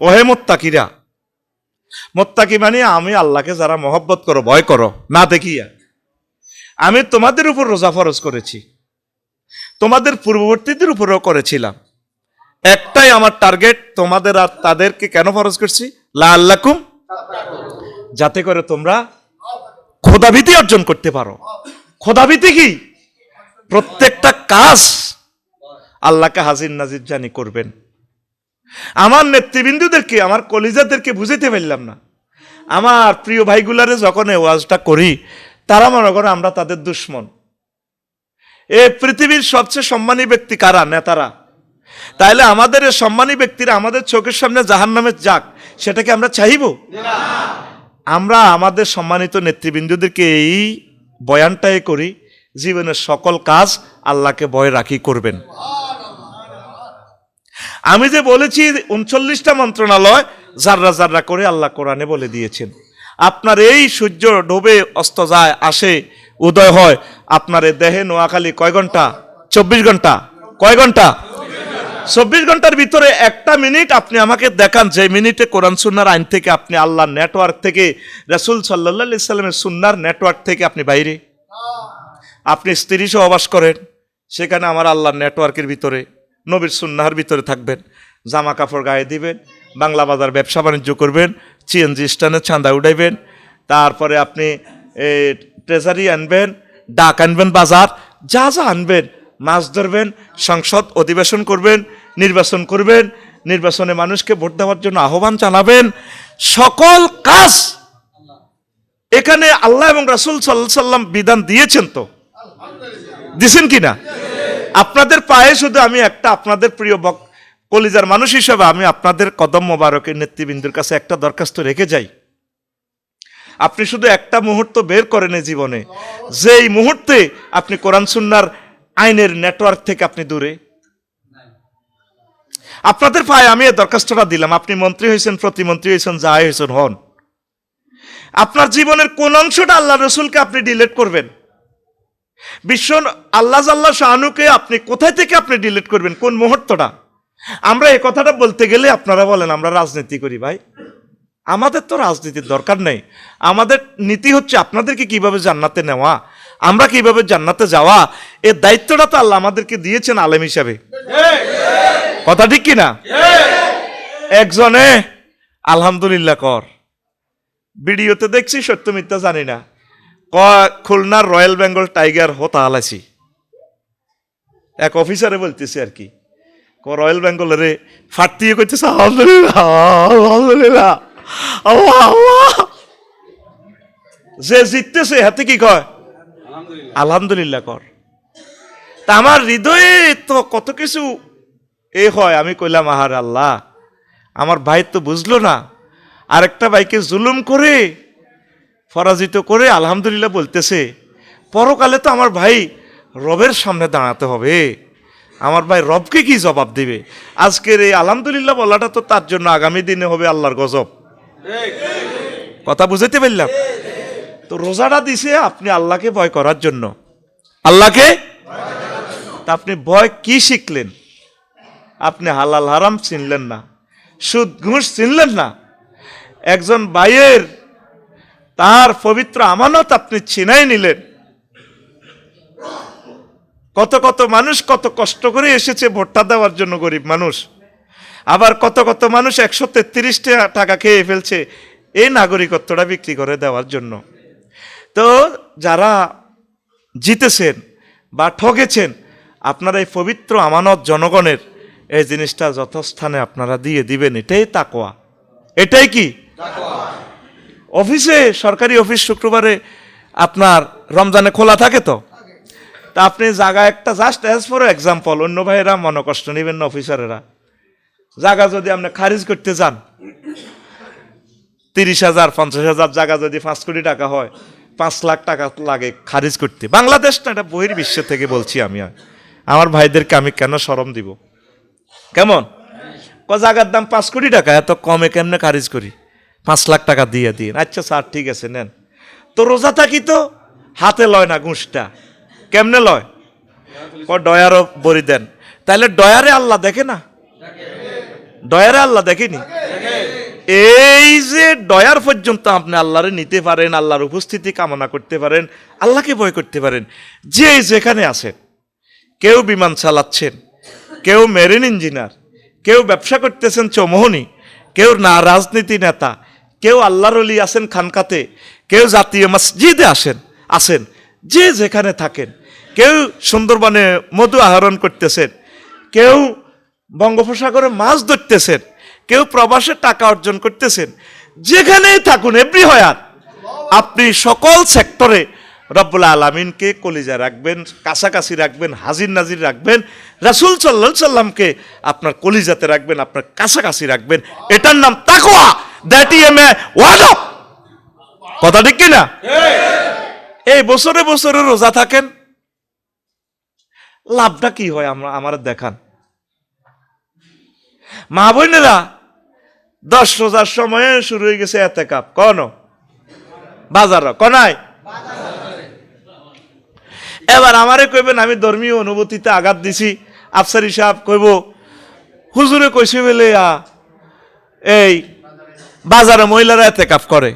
ওহে মুত্তাকিরা, মুত্তাকি মানে আমি আল্লাহকে যারা মহব্বত করো, ভয় করো না দেখিয়া, আমি তোমাদের উপর রোজা ফরজ করেছি, তোমাদের পূর্ববর্তীদের উপরেও করেছিলাম। একটাই আমার টার্গেট, তোমাদের আর তাদেরকে কেন ফরজ করছি? লাআল্লাকুম, যাতে করে তোমরা খোদাভীতি অর্জন করতে পারো। খোদাভীতি কি? প্রত্যেকটা কাজ আল্লাহকে হাজির নাজির জানি করবেন। আমার নেতৃবৃন্দুদেরকে, আমার কলিজাদেরকে বুঝাইতে পারলাম না। আমার প্রিয় ভাইগুলারে যখন এই ওয়াজটা করি, তারা মনে করে আমরা তাদের দুশ্মন। এ পৃথিবীর সবচেয়ে সম্মানী ব্যক্তি কারা? নেতারা। তাইলে আমাদের এই সম্মানী ব্যক্তিরা আমাদের চোখের সামনে জাহান্নামে যাক, সেটাকে আমরা চাইব? আমরা আমাদের সম্মানিত নেতৃবৃন্দদেরকে এই বয়ানটাই করি, জীবনের সকল কাজ আল্লাহকে ভয় রাখি করবেন। আমি যে বলেছি 39টা মন্ত্রণালয় জাররা জাররা করে আল্লাহ কোরআনে বলে দিয়েছেন। আপনার এই সূর্য ডোবে অস্ত যায়, আসে, উদয় হয়, আপনার এই দেহে নোয়াখালী কয় ঘন্টা? 24 ঘন্টা। কয় ঘন্টা? 24 ঘন্টার ভিতরে একটা মিনিট আপনি আমাকে দেখান যে মিনিটে কোরআন সুন্নাহর আইন থেকে আপনি আল্লাহর নেটওয়ার্ক থেকে, রাসূল সাল্লাল্লাহু আলাইহি সাল্লামের সুন্নাহর নেটওয়ার্ক থেকে আপনি বাইরে। আপনি স্ত্রী সহবাস করেন, সেখানে আমার আল্লাহর নেটওয়ার্কের ভিতরে, নবীর সুন্নাহর ভিতরে থাকবেন। জামা কাপড় গায়ে দিবেন, বাংলা বাজার ব্যবসা বাণিজ্য করবেন, সিএনজি স্ট্যান্ডে চাঁদা উঠাইবেন, তারপরে আপনি ট্রেজারি আনবেন, ডাক আনবেন, বাজার যা যা আনবেন, মাছ ধরবেন, সংসদ অধিবেশন করবেন, নির্বাচন করবেন, নির্বাচনে মানুষকে ভোট দেওয়ার জন্য আহ্বান জানাবেন। সকল কাজ এখানে আল্লাহ এবং রাসূল সাল্লাল্লাহু আলাইহি সাল্লাম বিধান দিয়েছেন। তো দিছেন কিনা? আপনাদের পায়ে শুধু আমি একটা, আপনাদের প্রিয় কলিজার মানুষ হিসেবে আমি আপনাদের কদম মোবারকের নেতৃবৃন্দের কাছে একটা দরখাস্ত রেখে যাই। আপনি শুধু একটা মুহূর্ত বের করেন এই জীবনে, যেই মুহূর্তে আপনি কোরআন সুন্নাহর আইনের নেটওয়ার্ক থেকে আপনি দূরে। আপনাদের পায়ে আমি এই দরখাস্তটা দিলাম। আপনি মন্ত্রী হয়েছেন, প্রতিমন্ত্রী হয়েছেন, যা হয়েছেন হন, আপনার জীবনের কোন অংশটা আল্লাহ রসুলকে আপনি ডিলিট করবেন? বিশ্ব আল্লাহ জাল্লাহ শাহানুকে আপনি কোথায় থেকে আপনি ডিলিট করবেন? কোন মুহূর্তটা? আমরা এই কথাটা বলতে গেলে আপনারা বলেন আমরা রাজনীতি করি। ভাই, আমাদের তো রাজনীতির দরকার নেই। আমাদের নীতি হচ্ছে আপনাদেরকে কিভাবে জান্নাতে নেওয়া, আমরা কিভাবে জান্নাতে যাওয়া, এর দায়িত্বটা তো আল্লাহ আমাদেরকে দিয়েছেন আলেম হিসাবে। কথা ঠিক কিনা? একজনে আলহামদুলিল্লাহ কর, ভিডিওতে দেখছি, সত্য মিথ্যা জানি না, খুলনার রয়্যাল বেঙ্গল টাইগার হতা আলাইছি। এক অফিসারে বলতেছে আর কি, রয়্যাল বেঙ্গলের ফাটিয়ে করতেছে আলহামদুলিল্লাহ আলহামদুলিল্লাহ আল্লাহ আল্লাহ। যে জিততেছে হাতে কি কয়? আলহামদুলিল্লাহ কর। তা আমার হৃদয়ে তো কত কিছু হয়। আমি কইলাম আহার আল্লাহ, আমার ভাই তো বুঝলো না, আরেকটা ভাইকে জুলুম করে পরাজিত করে আলহামদুলিল্লাহ বলতেছে। পরকালে তো আমার ভাই রবের সামনে দাঁড়াতে হবে, আমার ভাই রবকে কি জবাব দিবে? আজকের এই আলহামদুলিল্লাহ বলাটা তো তার জন্য আগামী দিনে হবে আল্লাহর গজব। কথা বুঝাইতে পারলাম? তো রোজাটা দিছে আপনি আল্লাহকে ভয় করার জন্য। আল্লাহকে তা আপনি ভয় কি শিখলেন? আপনি হালাল হারাম চিনলেন না, সুদ ঘুষ চিনলেন না, একজন ভাইয়ের তার পবিত্র আমানত আপনি ছিনাই নিলেন। কত কত মানুষ কত কষ্ট করে এসেছে ভোটটা দেওয়ার জন্য, গরিব মানুষ। আবার কত কত মানুষ 133 টাকা খেয়ে ফেলছে এই নাগরিকত্বটা বিক্রি করে দেওয়ার জন্য। তো যারা জিতেছেন বা ঠকেছেন, আপনারা এই পবিত্র আমানত জনগণের এই জিনিসটা যথাস্থানে আপনারা দিয়ে দিবেন, এটাই তাকওয়া। এটাই কি? অফিসে, সরকারি অফিস শুক্রবারে আপনার রমজানে খোলা থাকে, তো তা আপনি জায়গা একটা, জাস্ট অ্যাজ ফর এক্সাম্পল, অন্য ভাইয়েরা মনে কষ্ট নেবেন না, অফিসারেরা, জায়গা যদি আপনি খারিজ করতে যান 30,000 50,000 জায়গা যদি 5 কোটি টাকা হয়, 5 লাখ টাকা লাগে খারিজ করতে। বাংলাদেশ না, এটা বহির্বিশ্ব থেকে বলছি আমি। আমার ভাইদেরকে আমি কেন শরম দিব? কেমন জায়গার দাম 5 কোটি টাকা, এত কমে কেমনে খারিজ করি? 5 লাখ টাকা দিয়ে দিন। আচ্ছা স্যার ঠিক আছে নেন। তো রোজা থাকি তো হাতে লয় না ঘুষটা, কেমনে লয়? ডয়ারও বড়ি দেন। তাহলে ডয়ারে আল্লাহ দেখে না? ডয়ারে আল্লাহ দেখেনি? এই যে ডয়ার পর্যন্ত আপনি আল্লাহরে নিতে পারেন, আল্লাহর উপস্থিতি কামনা করতে পারেন, আল্লাহকে ভয় করতে পারেন, যে যেখানে আছেন। কেউ বিমান চালাচ্ছেন, কেউ মেরিন ইঞ্জিনিয়ার, কেউ ব্যবসা করতেছেন চৌমোহনী, কেউ না রাজনীতি নেতা, কেউ আল্লাহর ওলি আছেন খানকাতে, কেউ জাতীয় মসজিদে আছেন, যে যেখানে থাকেন। কেউ সুন্দরবনে মধু আহরণ করতেছেন, কেউ বঙ্গোপসাগরে মাছ ধরতেছেন, কেউ প্রবাসে টাকা অর্জন করতেছেন। যেখানেই থাকুন, এভরিহোয়ার, আপনি সকল সেক্টরে রব্বুল আলামিনকে কলিজা রাখবেন, কাছাকাছি রাখবেন, হাজির নাজির রাখবেন, রাসূল সাল্লাল্লাহু আলাইহি সাল্লামকে আপনার কলিজাতে রাখবেন, আপনার কাছাকাছি রাখবেন। এটার নাম তাকওয়া। দ্যাট ইজ এ ওয়াদা। কথা ঠিক কিনা? এই বছরে বছরে রোজা থাকেন, লাভটা কি হয় আমার দেখান। মা বোনেরা, 10 রোজার সময়ে শুরু হয়ে গেছে এতেকাফ। কোন বাজার কনাই? এবার আমারে কইবেন আমি ধর্মীয় অনুভূতিতে আঘাত দিছি। আফসারি সাহেব কইব হুজুরে কইছে বলে এই বাজারে মহিলারা এতেকাফ করে।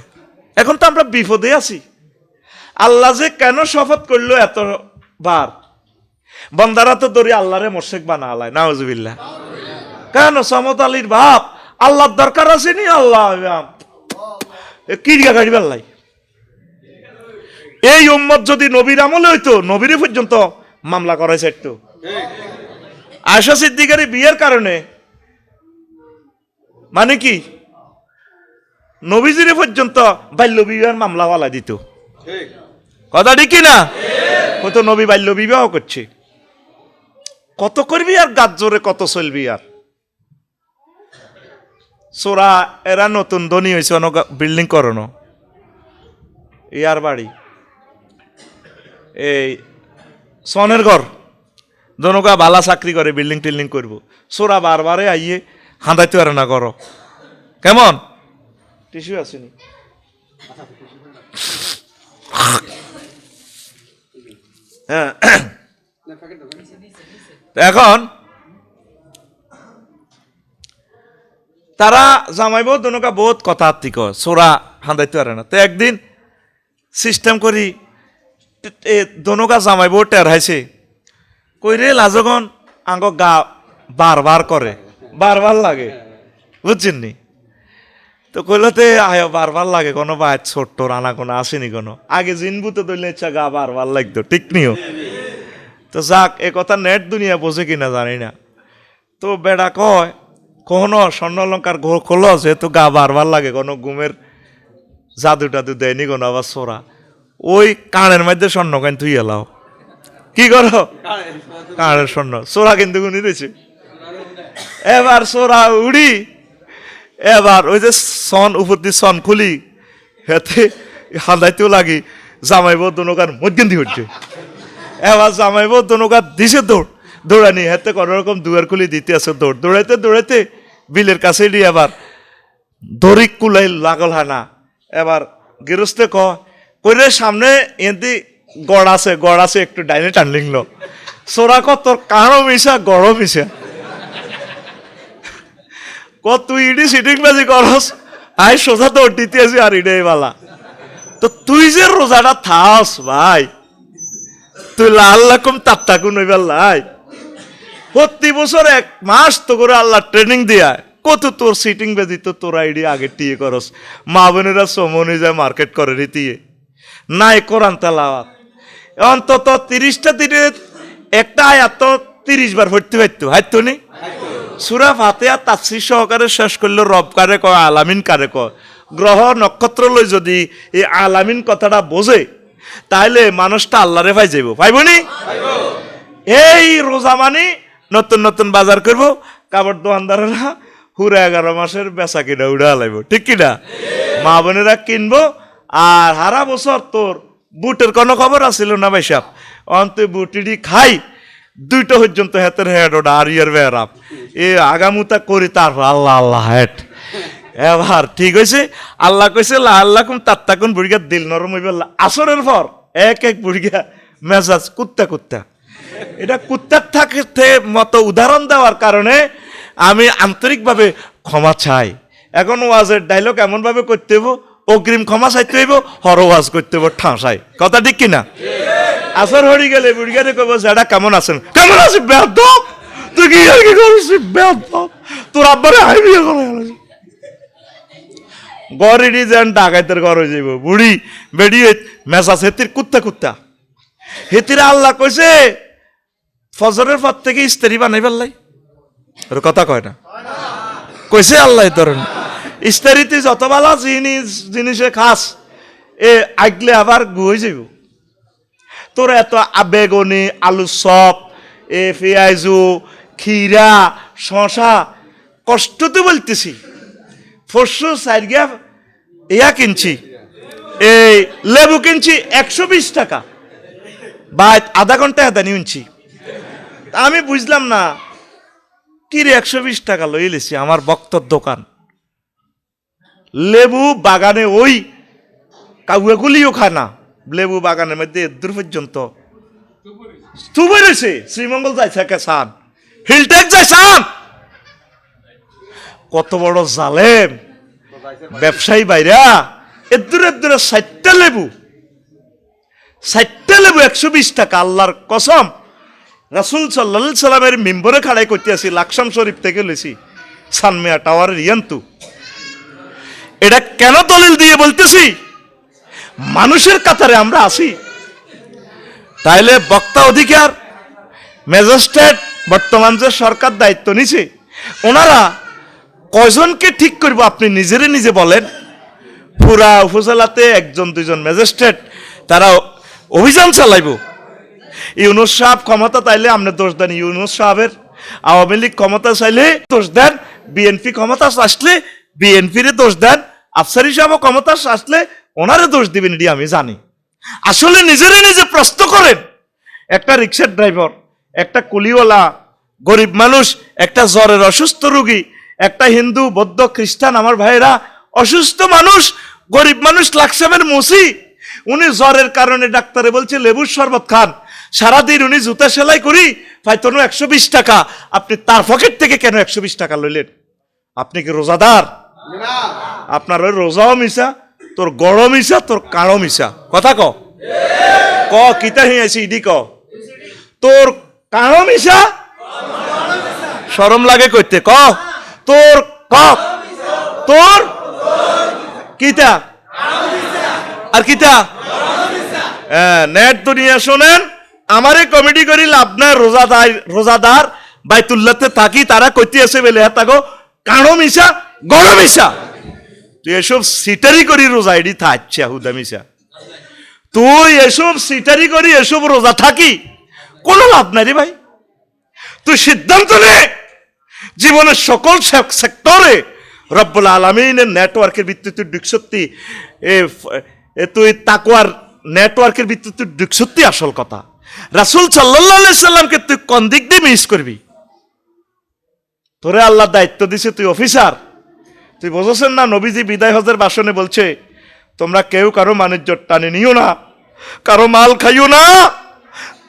এখন তো আমরা বিপদে আছি। আল্লাহ যে কেন শপথ করলো এতবার? বন্দারা তো দরি আল্লাহরে মোশেক বানা আলায়, নাউজুবিল্লাহ। কেন? সমত আলীর বাপ আল্লাহর দরকার আছে নি? আল্লাহ কিরিয়া গাড়ি বেল্লাই। এই উম্মত যদি নবীর আমলে হইতো, নবীর পর্যন্ত মামলা করাইছে একটু। আয়েশা সিদ্দিকার বিয়ের কারণে মানে কি নবীজির পর্যন্ত বাল্য বিবাহের মামলা ওয়ালা দিত। কথা ঠিক না? কত নবী বাল্য বিবাহ করছে, কত করবি আর গাছ জোরে কত চলবি আর। সোরা এরা নতুন ধনী হয়েছে, বিল্ডিং করানো, ইয়ার বাড়ি, এই সনের ঘর, জনকা বালা চাকরি করে, বিল্ডিং টিল্ডিং করবো। সোরা বারবারে আইয়ে হাঁদাইতে পারে না করো। কেমন টিস্যু আসেনি? হ্যাঁ, এখন তারা জামাইব দনকা বহুত কথা আত্মিক সোরা হাঁদাইতে পারে না। তো একদিন সিস্টেম করি দনকা জামাইব টেরহাইছে কইরে লাজগন আঙ্গ গা বারবার করে, বারবার লাগে, বুঝছেন নি? তো কইলতে আয় বারবার লাগে, কোনো বা ছোট্ট রানা কোনো আসেনি কোনো, আগে জিনবুতে দইলে ইচ্ছা গা বারবার লাগতো, ঠিক নিও। তো যাক, এ কথা নেট দুনিয়া বোঝে কিনা জানি না। তো বেড়া কয় কখনো স্বর্ণলঙ্কার খোল, যেহেতু গা বারবার লাগে, কোনো ঘুমের জাদু টাদু দেয়নি কোনো, আবার সোরা ওই কানের মধ্যে স্বর্ণ কেন তুই এলাও কি করো, কানের স্বর্ণ সোরা কিন্তু গুনি রয়েছে। এবার সোরা উড়ি, এবার ওই যে সন উপর দিয়ে সন খুলি, হেতে হাঁদাইতেও লাগি, জামাইব দনকার মধ্যে হচ্ছে। এবার জামাইব দনকার দিছে দৌড়ানি, হেতে কোনো রকম দুয়ার খুলি দিতে আছে, দৌড়াইতে দৌড়াইতে বিলের কাছে দিয়ে আবার দড়িক কুলাই লাগল হানা। এবার গৃহস্থে কইরে সামনে এদি গড় আছে একটু ডাইনে টানলিংল। সোরা তোর কারো মিশা গড় মিশা তুই ইডি সিটিং বাজি করস, আই সোজা তো দিতে আছি আর ইডাই বালা। তো তুই যে রোজাটা থাস ভাই, তুই লাল লাকুম তাত্তাকুন হইবার লাই। প্রতি বছর 1 মাস তো করে আল্লাহ ট্রেনিং দিয়া কত তোর সিটিং বেজি তো তোর আইডি আগে টিয়ে করস। মা বোনেরা সমনি যায় মার্কেট করে রীতিয়ে নাই কোরআন তেলাওয়াত, অন্তত 30টা দিনে একটা আয়াত তো 30 বার পড়তে পারতো, হাইতো নি? সূরা ফাতিহা তাফসীর সহকারে শেষ করলে রব কারে কয়, আলামিন কারে কয়। গ্রহ নক্ষত্র লই যদি এই আলামিন কথাটা বোঝে, তাহলে মানুষটা আল্লাহরে পাই যাইব, পাইবনি? এই রোজা মানে নতুন নতুন বাজার করবো, কাপড় দোকানদারেরা পুরা 11 মাসের বেচা কিনা উড়া লাইব, ঠিক কিনা? মা বোনেরা কিনবো। আর সারা বছর তোর বুটের কোনো খবর আসিল না ভাই সাহেব, অন্ত বুটিডি খাই 2টা পর্যন্ত হেতের হেড ওটা আর ইয়ার বেড়াপ এ আগামুতা করি, তারপর আল্লাহ আল্লাহ হেড। এবার ঠিক হয়েছে, আল্লাহ কইছে আল্লাহ কুম তাত্তাকুন বুড়িয়া দিল নরম হইবে। আসরের পর এক বুড়িয়া মেজাজ কুত্তা। এটা কুত্তার থাকতে মতো উদাহরণ দেওয়ার কারণে আমি আন্তরিকভাবে ক্ষমা চাই। এখন ওয়াজের ডায়লগ এমন ভাবে করতে হইব, অগ্রিম ক্ষমা চাইতে হইব, হর ওয়াজ করতে হইব ঠাঁসাই। কথা ঠিক কিনা? আসর হরি গেলে বুড়িগারে কইব যেটা কেমন আছেন? কেমন আছি বেয়াদব, তুই কি আর কি করছিস বেয়াদব, তোর আব্বারে হাই বিয়ে করে গড়ি যেন ডাকাইতের ঘর হয়ে যাইব। বুড়ি বেড়িয়ে মেসাজ হেতির কুত্তা কুত্তা হেতিরা আল্লাহ কইছে ফজরের পর থেকে ইস্তারি বানাই ফেললাই। ওর কথা কয় না, কইছে আল্লাহ ধরেন ইস্তারিতে যত ভালো জিনিসে খাস এ আগলে আবার গুয়ে যাইব। তোর এত বেগুনি, আলু চপ, এ পেঁয়াজু, খিরা, শশা, কষ্ট তো বলতেছি। ফসু সাইডগা ইয়া কিনছি, এই লেবু কিনছি 120 টাকা, বা আধা ঘন্টা হেদানি উনছি। আমি বুঝলাম না কি রে 120 টাকা লইলেছি, আমার বক্তর দোকান লেবু বাগানে ওই কাউগুলিও খায় না, লেবু বাগানের মধ্যে দূর পর্যন্ত রয়েছে। শ্রীমঙ্গল যাই থাকে সান, হিলটেক যাই সান, কত বড় জালেম ব্যবসায়ী বাইরা। এদুরে এদুরে 60টা লেবু 120 টাকা। আল্লাহর কসম, রাসূল সাল্লাল্লাহু আলাইহি সাল্লামের মিম্বরে খাড়াই করতে আসি, লাকসাম শরীফ থেকে লইছি সানমিয়া টাওয়ারের ইয়ান্তু। এটা কেন দলিল দিয়ে বলতেছি? মানুষের কাতারে আমরা আসি। তাইলে বক্তা অধিকার, ম্যাজিস্ট্রেট বর্তমান যে সরকার দায়িত্ব নিছে, ওনারা কয়জনকে ঠিক করবো আপনি নিজেরে নিজে বলেন। পুরা উপজেলাতে 1-2জন ম্যাজিস্ট্রেট তারা অভিযান চালাইব। ইউনূস সাহেব ক্ষমতা তাইলে আপনি দোষ দেন ইউনূস সাহেবের, আওয়ামী লীগ ক্ষমতা চাইলে দোষ দেন, বিএনপি ক্ষমতা আসলে বিএনপির দোষ দেন, আফসারি সাহেব ক্ষমতা আসলে ওনারে দোষ দিবেন, এটি আমি জানি। আসলে নিজেরে নিজে প্রশ্ন করেন। একটা রিক্সার ড্রাইভার, একটা কুলিওয়ালা, গরিব মানুষ, একটা জ্বরের অসুস্থ রোগী, একটা হিন্দু, বৌদ্ধ, খ্রিস্টান আমার ভাইয়েরা, অসুস্থ মানুষ, গরিব মানুষ, লাকসামের মুসি, উনি জ্বরের কারণে ডাক্তারে বলছে লেবুর শরবত খান, সারাদিন উনি জুতা সেলাই করি পাইতনো 120 টাকা। আপনি তার পকেট থেকে কেন 120 টাকা লইলেন? আপনি কি রোজাদার? আপনার ওই রোজাও মিশা, তোর গড় মিশা, তোর কাড়ো মিশা। কথা ক ক কিতা হিয়াছি ইডি ক, তোর কাড়ো মিশা, শরম লাগে কইতে ক, তোর ক, তোর কিতা আর কিতা নেট দুনিয়া শোনেন। আমারে কমেডি করি লাভ নাই। রোজাদার বাইতুল্লাতে থাকি, তারা কইতে আছে বেলে হাতাগো কাড়ো মিশা, গড় মিশা। তুই এসব সিটারি করি রোজা এডি থাকছে হুদা মিশা। তুই এসব সিটারি করি এসব রোজা থাকি কোনো লাভ নাই রে ভাই। তুই সিদ্ধান্ত নে জীবনের সকল সেক্টরে রব্বুল আলামিনের নেটওয়ার্কের ভিত্তিতে ঢুকসত্যি, তুই তাকওয়ার নেটওয়ার্কের ভিত্তিতে ঢুকসত্যি আসল কথা। রাসূল সাল্লাল্লাহু আলাইহি সাল্লামকে তুই কোন দিক দিয়ে মিস করবি? তোরে আল্লাহ দায়িত্ব দিছে, তুই অফিসার, তুই বুঝছেন না? নবীজি বিদায় হজের ভাষণে বলছে তোমরা কেউ কারো বাণিজ্য টানে নিও না, কারো মাল খাইও না,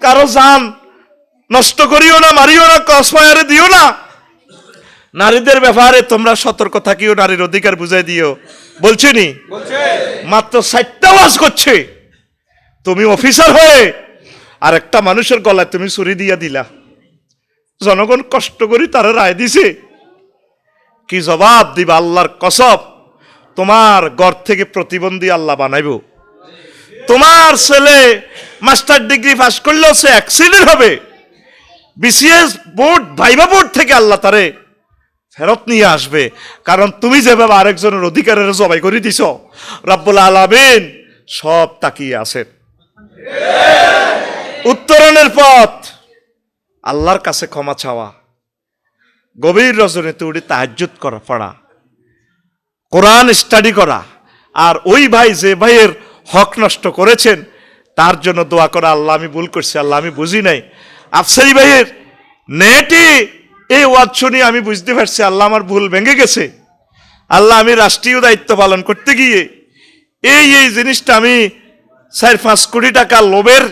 কারো জান নষ্ট করিও না, মারিও না, ক্রসফায়ারে দিও না। নারীদের ব্যাপারে তোমরা সতর্ক থাকিও, নারীর অধিকার বুঝাই দিও। বলছেনি মাত্র 60টা ওয়াজ করছে, তুমি অফিসার হয়ে আর একটা মানুষের গলায় তুমি ছুরি দিয়া দিলা। জনগণ কষ্ট করি তারা রায় দিছে, কি জবাব দিবা? আল্লাহর কসম, তোমার ঘর থেকে প্রতিবন্ধী আল্লাহ বানাইব। তোমার ছেলে মাস্টার ডিগ্রি পাস করলেও সে অ্যাক্সিডেন্ট হবে। বিসিএস বোর্ড, ভাইবা বোর্ড থেকে আল্লাহ তারে ফেরত নিয়ে আসবে, কারণ তুমি যেভাবে আরেকজনের অধিকারের জবাই করে দিছ, রব্বুল আলামিন সব তাকিয়ে আছেন। উত্তরণের পথ আল্লাহর কাছে ক্ষমা চাওয়া, গভীর রজনীতে উঠে তাহাজ্জুদ করা, পড়া, কোরআন স্টাডি করা, আর ওই ভাই যে ভাইয়ের হক নষ্ট করেছেন তার জন্য দোয়া করা, আল্লাহ আমি ভুল করছি, আল্লাহ আমি বুঝি নাই। আফসারি ভাইয়ের নেটে এই ওয়াজ শুনি আমি বুঝতে পারছি, আল্লাহ আমার ভুল ভেঙে গেছে। আল্লাহ আমি রাষ্ট্রীয় দায়িত্ব পালন করতে গিয়ে এই জিনিসটা আমি 4-5 কোটি টাকা লোভের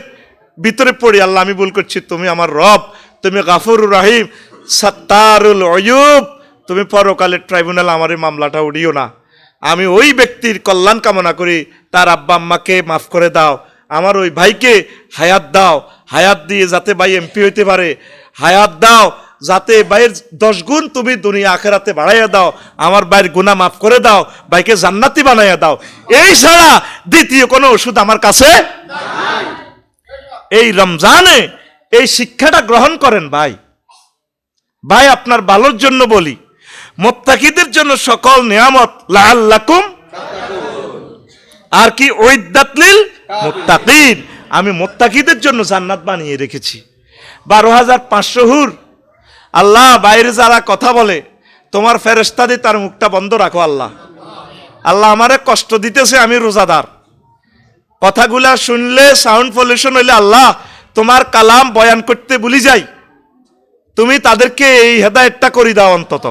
ভিতরে পড়ি, আল্লাহ আমি ভুল করছি। তুমি আমার রব, তুমি গাফুর রাহিম, সাত্তারুল উয়ুব, তুমি পরকালের ট্রাইব্যুনাল আমার এই মামলাটা উড়িও না। আমি ওই ব্যক্তির কল্যাণ কামনা করি, তার আব্বা আম্মাকে মাফ করে দাও, আমার ওই ভাইকে হায়াত দাও, হায়াত দিয়ে যাতে ভাই এমপি হইতে পারে, হায়াত দাও যাতে ভাইয়ের 10 গুণ তুমি দুনিয়া আখেরাতে বাড়াইয়া দাও, আমার ভাইয়ের গুনাহ মাফ করে দাও, ভাইকে জান্নাতি বানাইয়া দাও। এই ছাড়া দ্বিতীয় কোনো ওষুধ আমার কাছে নাই। এই রমজানে এই শিক্ষাটা গ্রহণ করেন ভাই। ভাই আপনার ভালোর জন্য বলি, মুত্তাকিদের জন্য সকল নিয়ামত লাআল্লাকুম আর কি উইদ্দাত লিল মুত্তাকিন, আমি মুত্তাকিদের জন্য জান্নাত বানিয়ে রেখেছি। 12,500 হুর। আল্লাহ বাইরে যারা কথা বলে তোমার ফেরেশতা দিয়ে তার মুখটা বন্ধ রাখো আল্লাহ। আল্লাহ আমারে কষ্ট দিতেছে, আমি রোজাদার, কথাগুলা শুনলে সাউন্ড পলিউশন হইলে আল্লাহ তোমার কালাম বয়ান করতে ভুলি যাই, তুমি তাদেরকে এই হেদায়েতটা করে দাও অন্তত।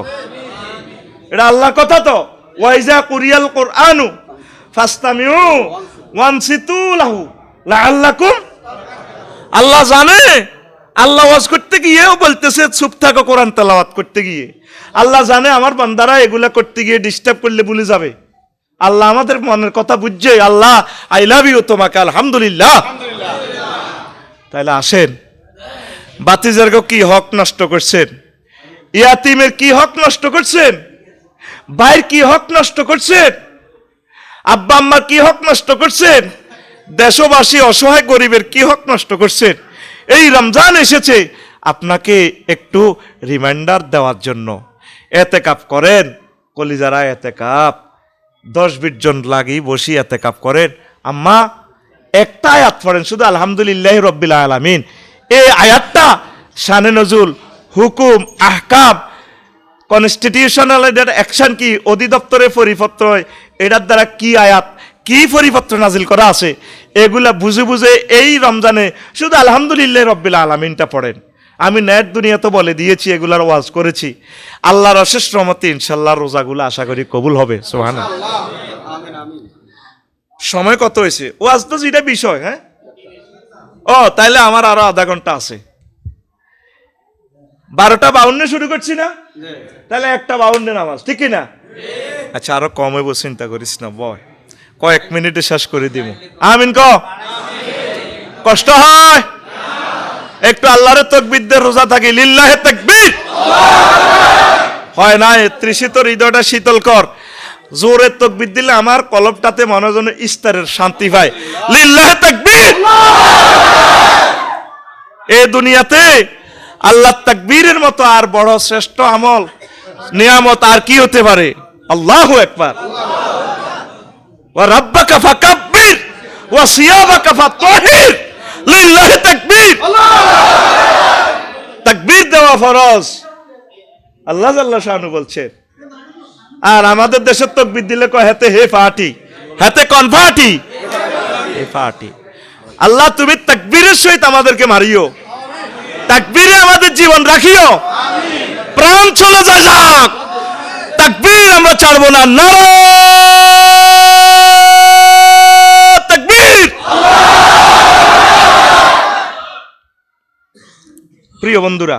এটা আল্লাহর কথা তো, ওয়াইজা কুরিয়াল কুরআনু ফাসতামিউ ওয়ানসিতু লাহু লাআল্লাকুম। আল্লাহ জানে, আল্লাহ ওয়াজ করতে গিয়েও বলতেছে চুপ থাকো কোরআন তেলাওয়াত করতে গিয়ে। আল্লাহ জানে আমার বান্দারা এগুলা করতে গিয়ে ডিস্টার্ব করলে ভুলে যাবে। আল্লাহ আমাদের মনের কথা বুঝছে। আল্লাহ আই লাভ ইউ তোমাকে, আলহামদুলিল্লাহ। তাইলে আসেন, বাতিজারকে কি হক নষ্ট করছেন, ইয়াতিমের কি হক নষ্ট করছেন, ভাইয়ের কি হক নষ্ট করছেন, আব্বা আম্মার কি হক নষ্ট করছেন, দেশবাসী অসহায় গরিবের কি হক নষ্ট করছেন। এই রমজান এসেছে আপনাকে একটু রিমাইন্ডার দেওয়ার জন্য। এতেকাফ করেন, কলিজারা এতেকাফ 10-20 জন লাগি বসি এতেকাফ করেন। আম্মা একটা আয়াত পড়েন শুধু, আলহামদুলিল্লাহি রাব্বিল আলামিন। এই আয়াতটা শানে নজুল, হুকুম, আহকাম, কনস্টিটিউশনাল অ্যাকশন কি, অধিদপ্তরের পরিপত্র, এটার দ্বারা কি আয়াত কি পরিপত্র নাজিল করা আছে, এগুলা বুঝে বুঝে এই রমজানে শুধু আলহামদুলিল্লাহ রাব্বিল আলামিনটা পড়েন। আমি নেট দুনিয়া তো বলে দিয়েছি, এগুলার ওয়াজ করেছি। আল্লাহর অশেষ রহমতে ইনশাল্লাহ রোজাগুলো আশা করি কবুল হবে। সুবহানাল্লাহ। সময় কত হয়েছে? ওয়াজ তো যেটা বিষয়, হ্যাঁ ও তাইলে আমার আরো আধা ঘন্টা আছে। 12:52 শুরু করছি না, তাহলে 1:52 নামাজ, ঠিক না? আচ্ছা আরো কম হইব, চিন্তা করিস না, বয় কয়েক মিনিটে শেষ করে দিব। আমিন ক। কষ্ট হয় একটু আল্লাহর তাকবীর দিয়ে রোজা থাকি, লিল্লাহে তাকবীর। হয় না 31 তোর হৃদয়টা শীতল কর, জোরে তাকবীর দিলে আমার কলবটাতে মনোজনে ইস্তারের শান্তি পায়। লিল্লাহে তাকবীর। এই দুনিয়াতে আল্লাহ তাকবীরের মতো আর বড় শ্রেষ্ঠ আমল নিয়ামত আর কি হতে পারে? আল্লাহু আকবার। ওয়া রাব্বাকা ফাকাব্বির ওয়া সিয়াবাকা ফাতাহির। লিল্লাহি তাকবীর। তাকবীর দেওয়া ফরজ, আল্লাহ জাল্লা শানু বলছেন। আর আমাদের দেশের তাকবীর দিলে কয় হাতে হে ফাটি, হাতে কোন ফাটি? হে ফাটি। আল্লাহ তুমি তাকবীরের সহিত আমাদেরকে মারিও, তাকবীরে আমাদের জীবন রাখিও, প্রাণ চলে যায় যাক, তাকবীর আমরা ছাড়বো না। নারায়ে তাকবীর। প্রিয় বন্ধুরা,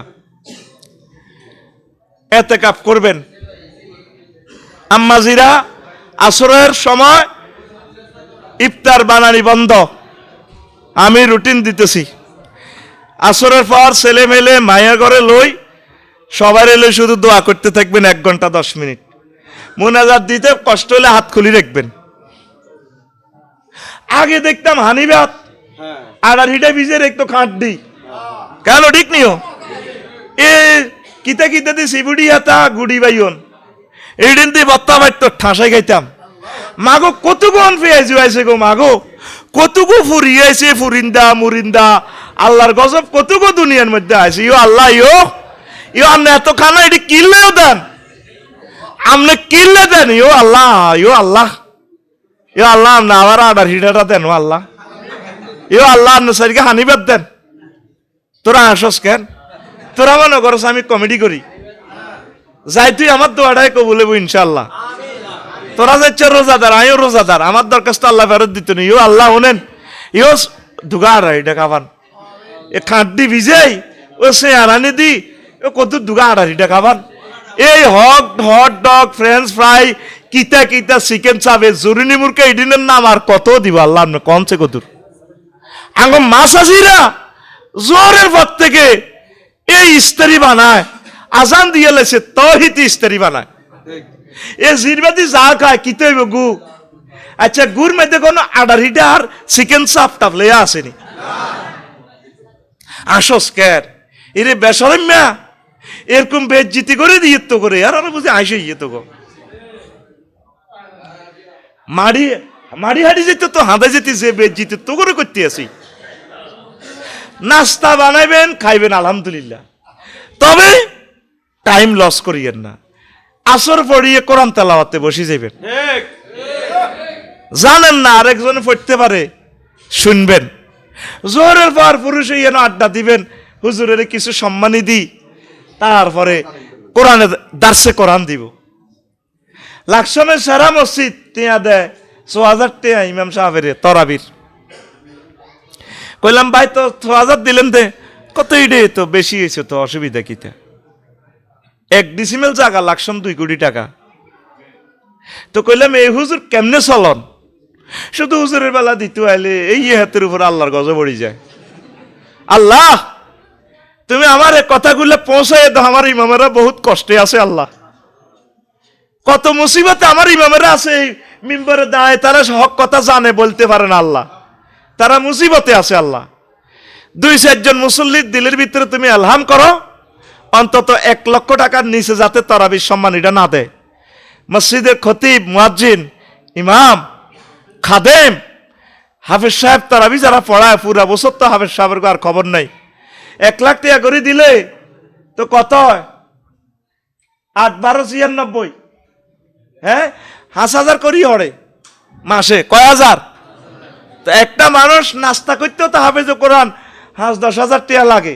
ইতিকাফ করবেন। আম্মাজিরা আসরের সময় ইফতার বানানি বন্ধ, আমি রুটিন দিতেছি। আসরের পর ছেলে মেলে মায়া ঘরে লই সবাই এলে শুধু দোয়া করতে থাকবেন 1 ঘন্টা 10 মিনিট। মুনাজাত দিতে কষ্ট হলে হাত খুলি রাখবেন। আগে দেখতাম হানিবাত আর হিটা ভিজে রেখতো খাট দি, কেন ঠিক নিও এ কিতা কিতা দি সিবুডি হাতা গুড়ি বাইন এইদিন দিয়ে বত্তা বাইতো ঠাসাই খাইতাম। মাগো কতগু অনফেয়াইছে আইছে গো, মাগো কতগু ফুরিয়াইছে, ফুরিন্দা মুরিন্দা আল্লাহর গজব কতগু দুনিয়ার মধ্যে আছে। ইও আল্লাহ, ইও আপনি এত খানা এটি কিনলেও দেন, আপনি কিনলে দেন। ইও আল্লাহ, ইও আল্লাহ, ইও আল্লাহ আপনি আবার আডার হিটাটা দেন। ও আল্লাহ, ইও আল্লাহ আপনি সারিকে হানিবাদ দেন। তোরা আসস কেন? তোরা মনে করস আমি কমেডি করি? যাই তুই আমার দোয়াটাই কবুল হইব ইনশাল্লাহ। তোরা যাচ্ছে রোজাদার, আমিও রোজাদার, আমার দরখাস্ত আল্লাহ ফেরত দিত নি। ইও আল্লাহ ওনেন, ইও দুগা আর এটা কাবান এ খাঁটি ভিজেই ও সে আরানি দি কত দুগা 28 টাকা খাবার এই হট ডগ ফ্রেঞ্চ ফ্রাই কিতা কিতা চিকেন চাবে জরুরি মুরকে এদিনের নাম আর কত দিব আল্লাহ আপনি কমছে কত আঙ্গ মাছ আসিরা জোরের পর থেকে এই ইস্তারি বানায় আজান দিয়ে লেছে তহিতি ইস্তারি বানায় এ জিরবাদি যা খায় কিতে হইব গু আচ্ছা গুর মধ্যে কোনো 28 আর চিকেন চাপ টাপ লেয়া আসেনি আসস কের এরে বেসরম্যা এরকম বেজ্জিতি করে দিয়ে তো করে আর বুঝে আইসে ইয়ে তো গো মাড়ি হাড়ি যেত তো হাঁদা যেতে যে বেজ্জিতি তো করে করতে আসি নাস্তা বানাইবেন খাইবেন আলহামদুলিল্লাহ তবে টাইম লস করিয়েন না আসর পড়িয়ে কোরআন তেলাওয়াতে বসে যাবেন জানেন না আরেকজনে পড়তে পারে শুনবেন জোহরের পর পুরুষ যেন আড্ডা দিবেন হুজুরের কিছু সম্মানী দি তারপরে কোরআনে দার্সে কোরআন দিব লাকসামের সারা মসজিদ টিয়া দেয় 6000 টিয়া ইমাম সাহেবের তরাবির কইলাম ভাই তো 6000 দিলেন দে কত ইডে তো বেশি হয়েছে তো অসুবিধা কিতা 1 ডিসিমেল জায়গা লাকসাম 2 কোটি টাকা তো কইলাম এই হুজুর কেমনে চলন শুধু হুজুরের বেলা দিতে আইলে এই হাতের উপর আল্লাহর গজব পড়ে যায় আল্লাহ তুমি আমার এই কথাগুলো পৌঁছায় দাও আমার ইমামেরা বহুত কষ্টে আছে আল্লাহ কত মুসিবতে আমার ইমামেরা আছে মিম্বরে দাঁড়ায় তারা হক কথা জানে বলতে পারে না আল্লাহ তারা মুসিবতে আছে আল্লাহ 2-4 জন মুসল্লির দিলের ভিতরে তুমি আলহাম করো অন্তত 1 লক্ষ টাকার নিচে যাতে তারাবির সম্মান এটা না দেয় মসজিদের খতিব মুয়াজ্জিন ইমাম খাদেম হাফেজ সাহেব তারাবি যারা পড়ায় পুরা বছর তো হাফেজ সাহেবের আর খবর নাই 1 লাখ টাকা করে দিলে তো কত হয় 8-12-96 হ্যাঁ 5,000 করি হরে মাসে কয় হাজার তো একটা মানুষ নাস্তা করতেও তো হাফেজ কোরআন 5-10,000 টাকা লাগে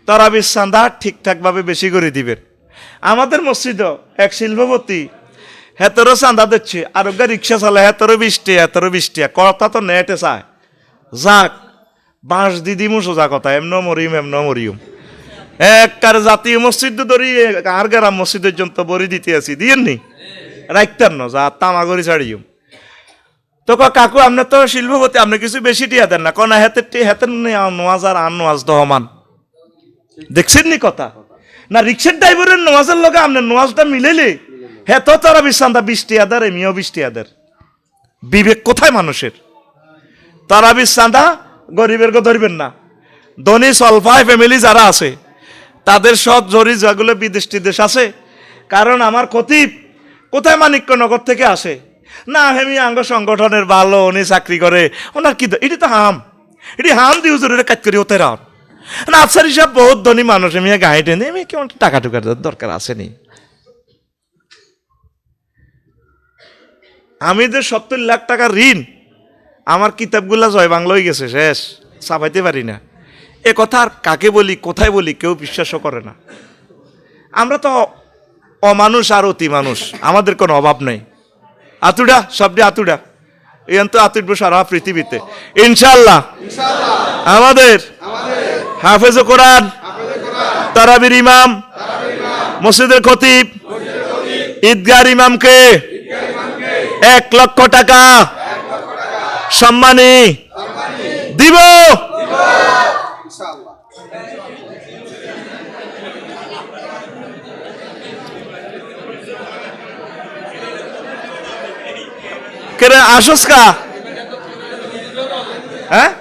তারাবির চাঁদা ঠিকঠাক ভাবে বেশি করে দিবেন আমাদের মসজিদও এক শিল্পপতি হেতরও চাঁদা দিচ্ছে আর ওগা রিক্সা চালায় হেতরও 20 টাকা কথা তো নেটে চায় যাক বাঁশ দিদিমু সোজা কথা এমন মরিম একবার জাতীয় মসজিদ ধরি আর গ্রাম মসজিদের জন্য বড়ি দিতে আছি দিয়েননি রাখতেন না যা তামাগরি ছাড়িও তো কাকু আপনি তো শিল্পপতি আপনি কিছু বেশি টিয়া দেন না কোন হেতের নোয়াজ আর আন নোয়াজ দহমান দেখছেন নি কথা না রিক্সার ড্রাইভারের নোয়াজের লগে আপনার নোয়াজটা মিলেলে হ্যাঁ তো তারা বিশান্তা 20 টাকা দেয় এমিও 20 টাকা দেয় বিবেক কোথায় মানুষের তারা বিশান্তা গরিবের গো ধরবেন না ধনী সলফায় ফ্যামিলি যারা আছে তাদের সব জরি যেগুলো বিদেশ আছে কারণ আমার খতিব কোথায় মানিক্যনগর থেকে আসে না হেমি আঙ্গ সংগঠনের ভালো উনি চাকরি করে ওনার কি এটি তো এটি দি হুজুরের কাজ করি ওতে রাম না আফসার হিসাব বহুত ধনী মানুষ আমি গায়ে টেনে আমি কেমন টাকা টুকার দরকার আসেনি আমি যে 70 লাখ টাকা ঋণ আমার কিতাবগুলা জয় বাংলা হয়ে গেছে শেষ চাপাইতে পারি না এ কথা আর কাকে বলি কোথায় বলি কেউ বিশ্বাসও করে না আমরা তো অমানুষ আর অতি মানুষ আমাদের কোনো অভাব নেই আতুডা শব্দে আতুডা এই তো আতুডব সারা পৃথিবীতে ইনশাআল্লাহ আমাদের হাফেজ কোরআন তারাবির ইমাম মসজিদের খতিব ঈদগার ইমামকে 1 লক্ষ টাকা সম্মানী দিব কেরে আসস কা হ্যাঁ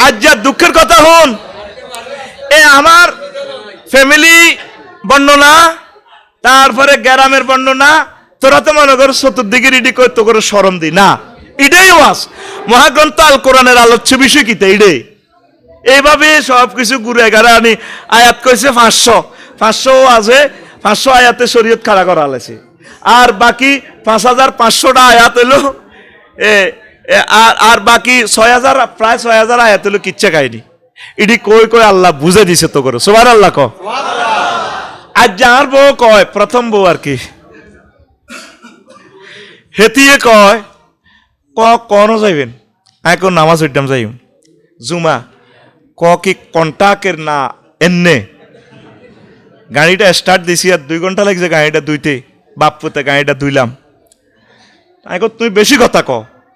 আজ যা দুঃখের কথা হন এ আমার ফ্যামিলি বর্ণনা তারপরে গ্রামের বর্ণনা তোরা তো মনে করো চতুর্দিকে রেডি করে তো করে শরম দি না এটাই ওয়াজ মহাগ্রন্থ আল কোরআনের আলোচ্য বিষয় কিতা এটাই এইভাবে সবকিছু ঘুরে গেড়ে আনি আয়াত কইছে 500 আছে 500 আয়াতে শরীয়ত খাড়া করা হয়েছে আর বাকি 5,500টা আয়াত হলো আর বাকি 6,000 প্রায় 6,000 আয়াত হলো কিচ্ছা কাহিনী এটি কই আল্লাহ বুঝে দিছে তো করো সুবহানাল্লাহ কও আজ যার বউ কয় প্রথম বউ আর কি হেতিয়ে কয় কোনো যাইবেন এখন নামাজ উঠতাম যাইম জুমা কি কন্টাকের না এনে গাড়িটা স্টার্ট দিছি আর 2 ঘন্টা লাগছে গাড়িটা ধুইতে, বাপুতে গাড়িটা ধুইলাম। আমি কই তুই বেশি কথা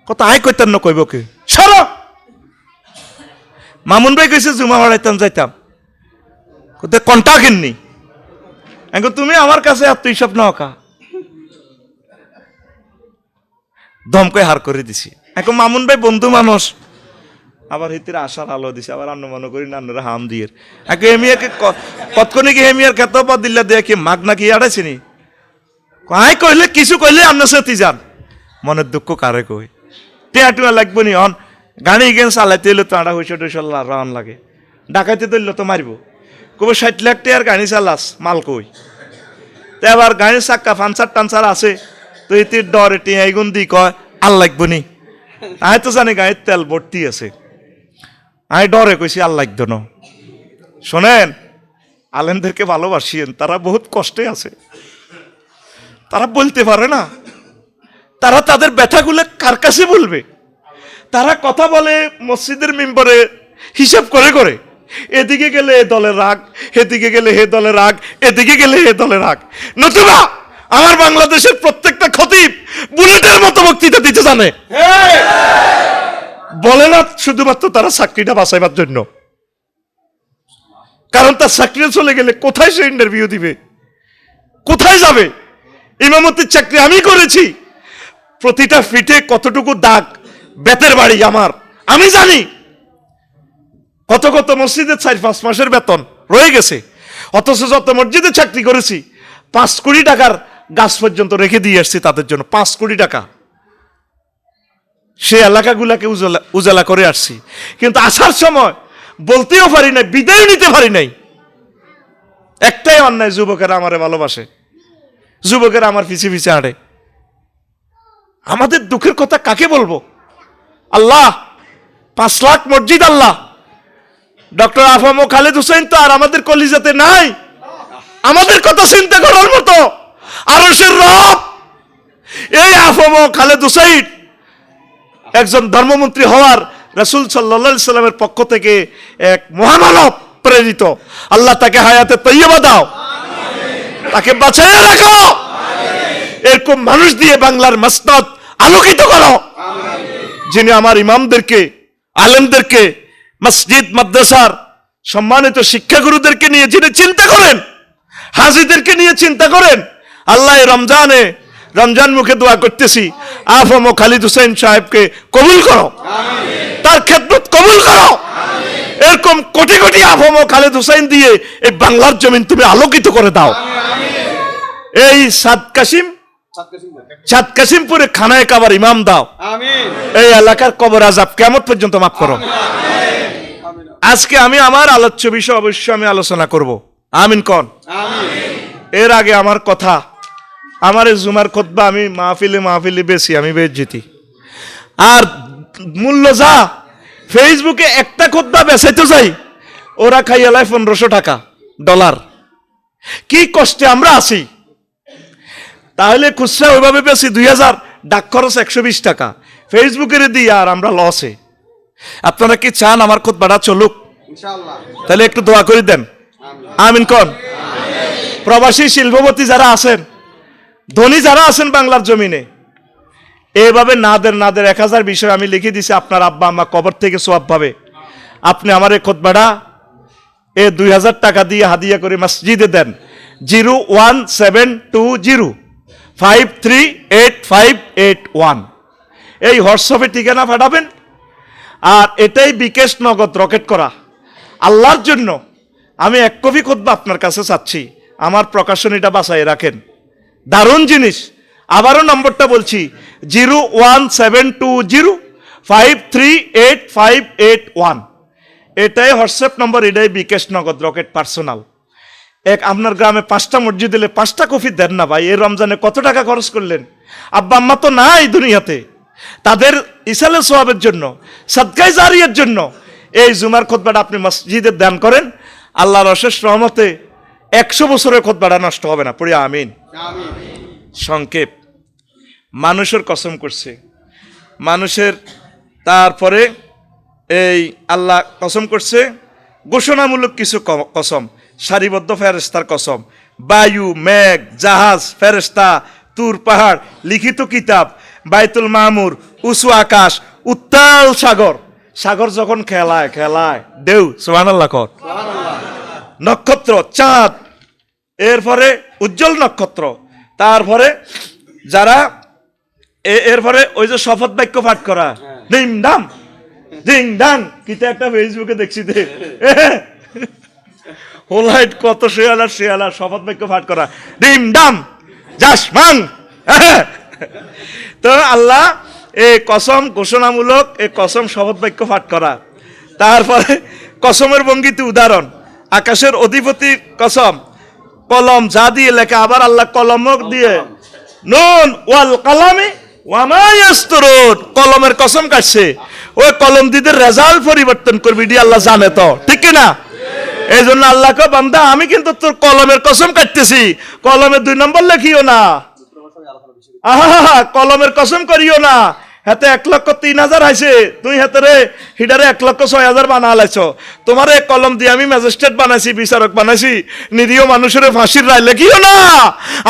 কথা আয় কইতাম না, কইব কি সরো। মামুন ভাই কইছে জুমা পড়াইতাম যাইতাম, কোথায় কন্টা কিননি। আমি কই তুমি আমার কাছে আর তুই সব নকা ধমকে হার করে দিছি। এখন মামুন ভাই বন্ধু মানুষ, আবার হিতির আশার আলো দিছে, আবার অন্য মনে করি নান্নরা হাম দিয়ে একে এমিয়াকে কতক্ষণে কি এমিয়ার খেতে পা দিল্লা দিয়ে কি মাগ না কি আড়াইছিনি। আয় কইলে কিছু কইলে আপনার সাথে যান, মনের দুঃখ কারে কই টেয়া টুয়া লাগবো নি। অন গাড়ি গেন চালাইতে এলো তো আড়া হইসা টইসা রান লাগে, ডাকাইতে ধরল তো মারিব, কবে 60 লাখ টাকার গাড়ি চালাস মাল কই। তো আবার গাড়ির চাক্কা ফানসার টানসার আছে, তো এটির ডরে টিয়া এগুন দি কয় আর লাগবো নি। আমি তো জানি গাড়ির তেল ভর্তি আছে, আমি ডরে কইছি আর লাগতো না। শোনেন, আলেমদেরকে ভালোবাসিয়েন, তারা বহুত কষ্টে আছে, তারা বলতে পারে না, তারা তাদের ব্যথাগুলো কার কাছে বলবে। তারা কথা বলে মসজিদের মেম্বারে হিসাব করে করে, এদিকে গেলে এ দলের রাগ, এদিকে গেলে হে দলের রাগ, এদিকে গেলে হে দলের রাগ। নতুবা আমার বাংলাদেশের প্রত্যেকটা খতিব বুলেটের মতো বক্তৃতা দিতে জানে, বলে না শুধুমাত্র তারা চাকরিটা বাঁচাইবার জন্য। কারণ তার চাকরি চলে গেলে কোথায় সে ইন্টারভিউ দিবে, কোথায় যাবে। ইমামতির চাকরি আমি করেছি, প্রতিটা ফিটে কতটুকু দাগ, বেতের বাড়ি আমার, আমি জানি। কত কত মসজিদের 4-5 মাসের বেতন রয়ে গেছে, অথচ যত মসজিদে চাকরি করেছি 5 কোটি টাকার গাছ পর্যন্ত রেখে দিয়ে আসছি তাদের জন্য, 5 কোটি টাকা। সে এলাকাগুলাকে উজালা করে আসছি, কিন্তু আসার সময় বলতেও পারি নাই, বিদায় নিতে পারি নাই। একটাই অন্যায়, যুবকেরা আমারে ভালোবাসে, যুবকেরা আমার পিছে পিছে আড়ে। আমাদের দুঃখের কথা কাকে বলবো? আল্লাহ 5 লাখ মসজিদ, আল্লাহ ডক্টর আফম ও খালেদ হুসেন তো আর আমাদের কলিজাতে নাই। আমাদের কথা চিন্তা করার মতো আরশের রব এই আফম ও খালেদ হুসেন একজন ধর্মমন্ত্রী হওয়ার রাসূল সাল্লাল্লাহু আলাইহি সাল্লামের পক্ষ থেকে এক মহামানব প্রেরিত। আল্লাহ তাকে হায়াতে তৈয়বা দাও, তাকে বাঁচাইয়া রাখো, এরকম মানুষ দিয়ে বাংলার মসনদ আলোকিত করো, যিনি আমার ইমামদেরকে, আলেমদেরকে, মসজিদ মাদ্রাসার সম্মানিত শিক্ষাগুরুদেরকে নিয়ে যিনি চিন্তা করেন, হাজীদেরকে নিয়ে চিন্তা করেন। আল্লাহ রমজানে, রমজান মুখে দোয়া করতেছি, আফম ও খালিদ হুসেন সাহেবকে কবুল করো, তার খেদমত কবুল করো। এরকম কোটি কোটি আফম ও খালিদ হুসেন দিয়ে এই বাংলার জমিন তুমি আলোকিত করে দাও। এই সাত কাশিমপুরে খানায় কাবার ইমাম দাও, এই এলাকার কবর আযাব কিয়ামত পর্যন্ত মাফ করো। আজকে আমি আমার আলোচ্য বিষয় অবশ্যই আমি আলোচনা করব, আমিন কোন। এর আগে আমার কথা, আমার এই জুমার খুতবা আমি মাহফিলে বেশি আমি বেজ্জিতি, আর মূল্য যা ফেসবুকে একটা খুতবা বেচাইতে যাই ওরা খাইয়া লাই 1500 টাকা ডলার। কি কষ্টে আমরা আছি, তাহলে খুচরা ওইভাবে বেশি 2000, ডাক খরচ 120 টাকা, ফেসবুকের দিয়ে আর আমরা লসে। আপনারা কি চান আমার খুতবাটা চলুক? তাহলে একটু দোয়া করে দেন, আমিন কোন। প্রবাসী শিল্পপতি যারা আছেন, ধনী যারা আছেন বাংলার জমিনে, এভাবে নাদের 1000 বিষয় আমি লিখে দিছি, আপনার আব্বা আম্মা কবর থেকে সওয়াব পাবে। আপনি আমার এই খুতবাটা 2000 টাকা দিয়ে হাদিয়া করে মসজিদে দেন। 01720538581 এই হোয়াটসঅ্যাপে ঠিকানা পাঠাবেন। আর এটাই বিকাশ নগদ রকেট করা। আল্লাহর জন্য আমি 1 কপি খুতবা আপনার কাছে চাচ্ছি, আমার প্রকাশনীটা বাঁচাই রাখেন, দারুণ জিনিস। আবারও নম্বরটা বলছি, 01720538581 এটাই হোয়াটসঅ্যাপ নম্বর, এটাই বিকাশ নগদ রকেট পার্সোনাল। আপনার গ্রামে 5টা মসজিদ দিলে 5টা কপি দেন না ভাই। এই রমজানে কত টাকা খরচ করলেন? আব্বা আম্মা তো নাই দুনিয়াতে, তাদের ইসালে সওয়াবের জন্য, সাদকায়ে জারিয়ার জন্য এই জুমার খুতবাটা আপনি মসজিদে দান করেন। আল্লাহর অশেষ রহমতে 100 বছরের খুতবাটা নষ্ট হবে না, পড়ি আমিন। সংক্ষেপ, মানুষের কসম করছে, মানুষের, তারপরে এই আল্লাহ কসম করছে ঘোষণামূলক কিছু কসম, সারিবদ্ধ ফেরেশতার কসম, বায়ু, মেঘ, জাহাজ, ফেরেশতা, তুর পাহাড়, লিখিত কিতাব, বাইতুল মামুর, উঁচু আকাশ, উত্তাল সাগর, সাগর যখন খেলায় খেলায় ঢেউ, সুবহানাল্লাহ কর, নক্ষত্র, চাঁদ, এরপরে উজ্জ্বল নক্ষত্র, তারপরে যারা এরপরে ওই যে শপথ বাক্য পাঠ করা, ডিম ডাম ডিং ডাং, কিতা একটা ফেসবুকে দেখছি দে হোলাইট কত শেয়ালার শপথ বাক্য পাঠ করা, ডিম ডাম জাস মাং তো আল্লাহ এই কসম ঘোষণামূলক, এই কসম শপথ বাক্য পাঠ করা, তারপরে কসমের ভঙ্গিতে উদাহরণ, আকাশের অধিপতির কসম, কলম যা দিয়ে লেখা, আবার আল্লাহ কলম দিয়ে, নুন ওয়াল কালামি ওয়ামা ইয়াসতুরুন, কলমের কসম কাটছে, ওই কলম দিয়ে রেজাল্ট পরিবর্তন করবি ডি আল্লাহ জানে তো, ঠিক কি না? এই জন্য আল্লাহকে, বান্দা আমি কিন্তু তোর কলমের কসম কাটতেছি, কলমের 2 নম্বর লেখিও না, আহা কলমের কসম করিও না, হাতে 1,03,000 হাইছে, তুই হাতে রে হিডারে 1,06,000 বানা লাইছ, তোমার এই কলম দিয়ে আমি ম্যাজিস্ট্রেট বানাইছি, বিচারক বানাইছি, নিরীহ মানুষের ফাঁসির রায় লেখিও না,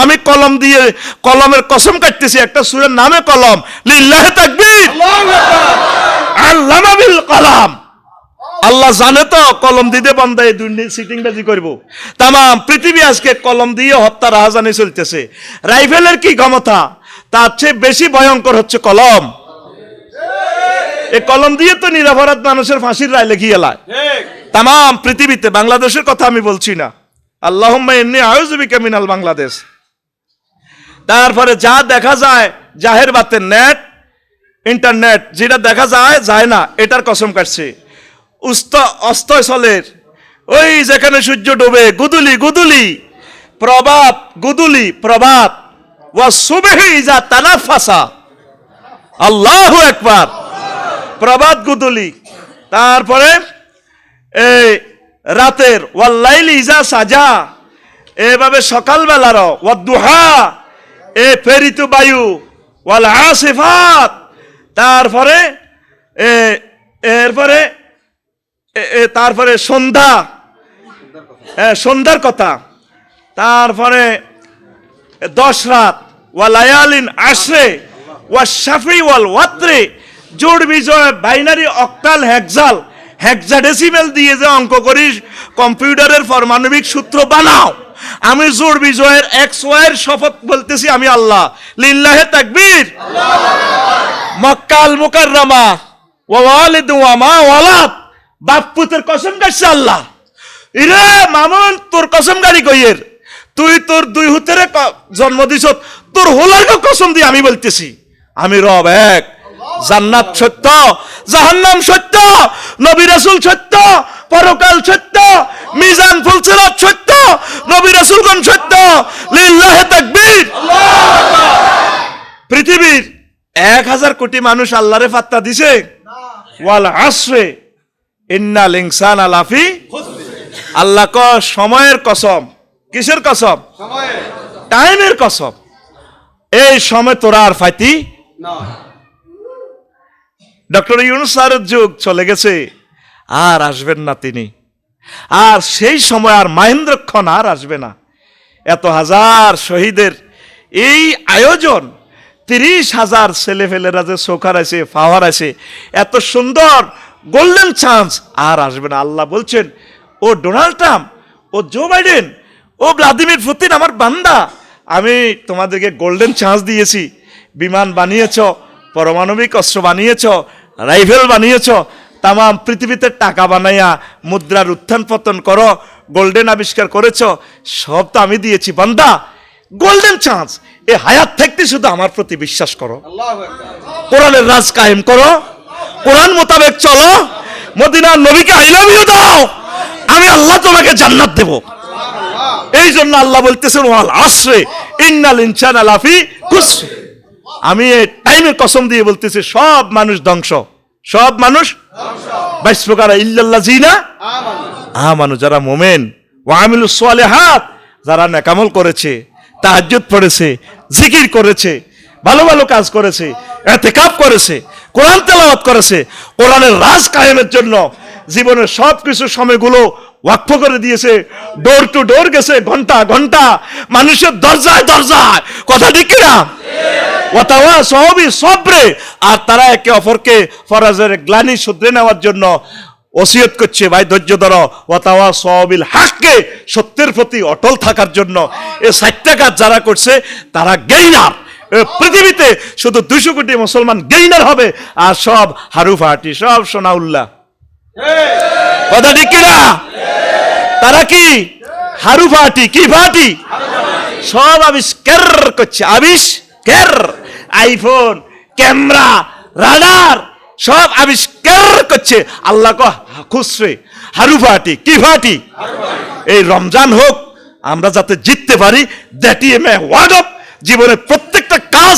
আমি কলম দিয়ে কলমের কসম কাটতেছি, একটা সূরার নামে কলম, লিল্লাহি তাকবীর, আল্লামা বিল কলাম, আল্লাহ জানে তো কলম দিতে বান্দা এই দুর্নীতি সিটিং বাজি করবো। তামাম পৃথিবী আজকে কলম দিয়ে হত্যা রাহাজানি চলতেছে, রাইফেলের কি ক্ষমতা, তার চেয়ে বেশি ভয়ঙ্কর হচ্ছে কলম। এই কলম দিয়ে তো নিরপরাধ মানুষের ফাঁসির রায় লেখিয়ে লায় তামাম পৃথিবীতে, বাংলাদেশের কথা আমি বলছি না, আল্লাহুম্মা ইন্নী আউযু বিকা মিনাল বাংলাদেশ। তারপরে যা দেখা যায় জাহের বাতেন, নেট, ইন্টারনেট, যেটা দেখা যায় যায় না, এটার কসম কাটছে, অস্তস্থলের ওই যেখানে সূর্য ডোবে, গুদুলি গুদুলি প্রভাত, গুদুলি প্রভাত, ওয়া সুবহি ইজা তানাফাসা, আল্লাহু আকবার, প্রভাত গুদুলি, তারপরে এই রাতের ওয়াল লাইলি ইজা সাজা, এভাবে সকালবেলার ওয়াদ দুহা, এ প্রেরিত বায়ু, ওয়াল আসিফাত, তারপরে এরপরে তারপরে সন্ধ্যা, সন্ধ্যার কথা, তারপরে 10 রাত, ওয়া লায়ালিন আশরে, ওয়া শাফি ওয়াল ওয়াত্রে, জোড় বিজয়, বাইনারি, অক্টাল, হেক্সাল, হেক্সাডেসিমেল দিয়ে যে অঙ্ক করিস, কম্পিউটারের পারমাণবিক সূত্র বানাও, আমি জোড় বিজয়ের এক্স ওয়াইয়ের শপথ বলতেছি আমি আল্লাহ, লিল্লাহি তাকবীর, মক্কা আল মুকাররমা, ওয়া ওয়ালিদ ওয়া মা ওয়ালাদ, বাপ পুতের কসম কাটছে আল্লাহ, ইরে মামুন তোর কসম গাড়ি কইয়ের, তুই তোর 2 হুতেরে জন্ম দিছ, তোর হোলার কসম দিয়ে আমি বলতেছি আমি রব এক, জান্নাত সত্য, জাহান্নাম সত্য, নবী রাসূল সত্য, পরকাল সত্য, মিজান ফুলসিরাত সত্য, নবী রাসূলগণ সত্য, লিল্লাহি তাকবীর। পৃথিবীর 1,000 কোটি মানুষ আল্লাহরে ফাত্তা দিছে, ওয়াল আসরে ইন্নাল ইনসানা লাফি খুসর, আল্লাহ ক সময়ের কসম, কিসের কসম? সময়ের, টাইমের কসম, এই সময় তোরা আর ফাইতি না। ডক্টর ইউনূস স্যারের যুগ চলে গেছে, আর আসবেন না তিনি, আর সেই সময় আর মহেন্দ্রক্ষণ আর আসবে না। এত হাজার শহীদের এই আয়োজন, 30,000 ছেলেফেলেরা যে সোখার আছে, পাওয়ার আছে, এত সুন্দর গোল্ডেন চান্স আর আসবে না। আল্লাহ বলছেন, ও ডোনাল্ড ট্রাম্প, ও জো বাইডেন, ও ভ্লাদিমির পুতিন আমার বান্দা, আমি তোমাদেরকে গোল্ডেন চান্স দিয়েছি, বিমান বানিয়েছ, পারমাণবিক অস্ত্র বানিয়েছ, রাইফেল বানিয়েছ, তামাম পৃথিবীতে টাকা বানাইয়া মুদ্রার উত্থান পতন করো, গোল্ডেন আবিষ্কার করেছ, সব তো আমি দিয়েছি বান্দা, গোল্ডেন চান্স, এ হায়াত থাকতে শুধু আমার প্রতি বিশ্বাস করো, কোরআনের রাজ কায়েম করো, কোরআন মোতাবেক চলো, মদিনার নবীকে আই লাভ ইউ দাও, আমি আল্লাহ তোমাকে জান্নাত দেব। এই জন্য আল্লাহ বলতেছেন ওয়াল আসরে ইন্নাল ইনসানা লাফি খুসর, আমি এই টাইমের কসম দিয়ে বলতেছি সব মানুষ ধ্বংস, সব মানুষ ধ্বংস, 22 প্রকার ইল্লাল্লাযিনা আমানু, যারা মুমিন, ওয়া আমিলুস সালিহাত, যারা নেক আমল করেছে, তাহাজ্জুদ পড়েছে, জিকির করেছে, ভালো ভালো কাজ করেছে, ইতিকাফ করেছে, কোরআন তেলাওয়াত করেছে, কোরআনের রাজ কায়েমের জন্য জীবনের সবকিছু সময়গুলো ওয়াকফ করে দিয়েছে, ডোর টু ডোর গেছে, ঘন্টা ঘন্টা মানুষের দরজায় দরজায়, কথা ঠিক কিনা? ওয়াতাওয়া সহবি সবরে, আর তারা একে অপরকে ফরাজের গ্লানি শুধরে নেওয়ার জন্য ওসিয়ত করছে, ভাই ধৈর্য ধরো, ওয়াতাওয়া সহবিল হাককে, সত্যের প্রতি অটল থাকার জন্য। এই 4টা কাজ যারা করছে তারা গেইনার। পৃথিবীতে শুধু 200 কোটি মুসলমান গেইনার হবে, আর সব হারুফাটি, সব সোনাউল্লাহ, কথা ঠিক কিনা? তারা কি হারুফাটি, কি ফাটি, সব আবিষ্কার করছে, আবিষ্কার, আইফোন, ক্যামেরা, রাডার, সব আবিষ্কার করছে। আল্লাহ খুশরে হারুফাটি, কি ফাটি। এই রমজান হোক, আমরা যাতে জিততে পারি, that is my word of জীবনের প্রত্যেকটা কাজ,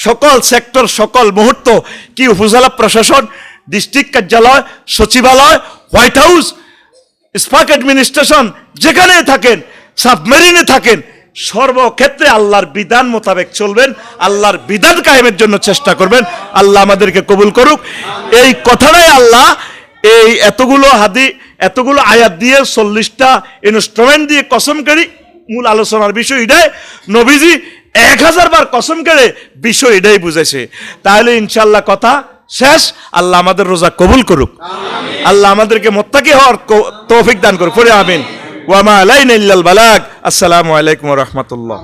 সকল সেক্টর, সকল মুহূর্ত, কি উপজেলা প্রশাসন, ডিস্ট্রিক্ট কার্যালয়, সচিবালয়, হোয়াইট হাউস, স্পাক অ্যাডমিনিস্ট্রেশন, যেখানে থাকেন, সাবমেরিনে থাকেন, সর্বক্ষেত্রে আল্লাহর বিধান মোতাবেক চলবেন, আল্লাহর বিধান কায়েমের জন্য চেষ্টা করবেন। আল্লাহ আমাদেরকে কবুল করুক। এই কথাটাই আল্লাহ এই এতগুলো আয়াত দিয়ে 40টা ইনস্ট্রুমেন্ট দিয়ে কসম করি, মূল আলোচনার বিষয় এটাই। নবীজি 1000 বার কসম করে বিষয় এটাই বুঝেছে। তাহলে ইনশাআল্লাহ কথা শেষ। আল্লাহ আমাদের রোজা কবুল করুক, আল্লাহ আমাদেরকে মুত্তাকি হওয়ার তৌফিক দান করুক। পড়ে আমিন। ওয়া মা আলাইনা ইল্লাল বালাগ। আসসালামু আলাইকুম ওয়া রাহমাতুল্লাহ।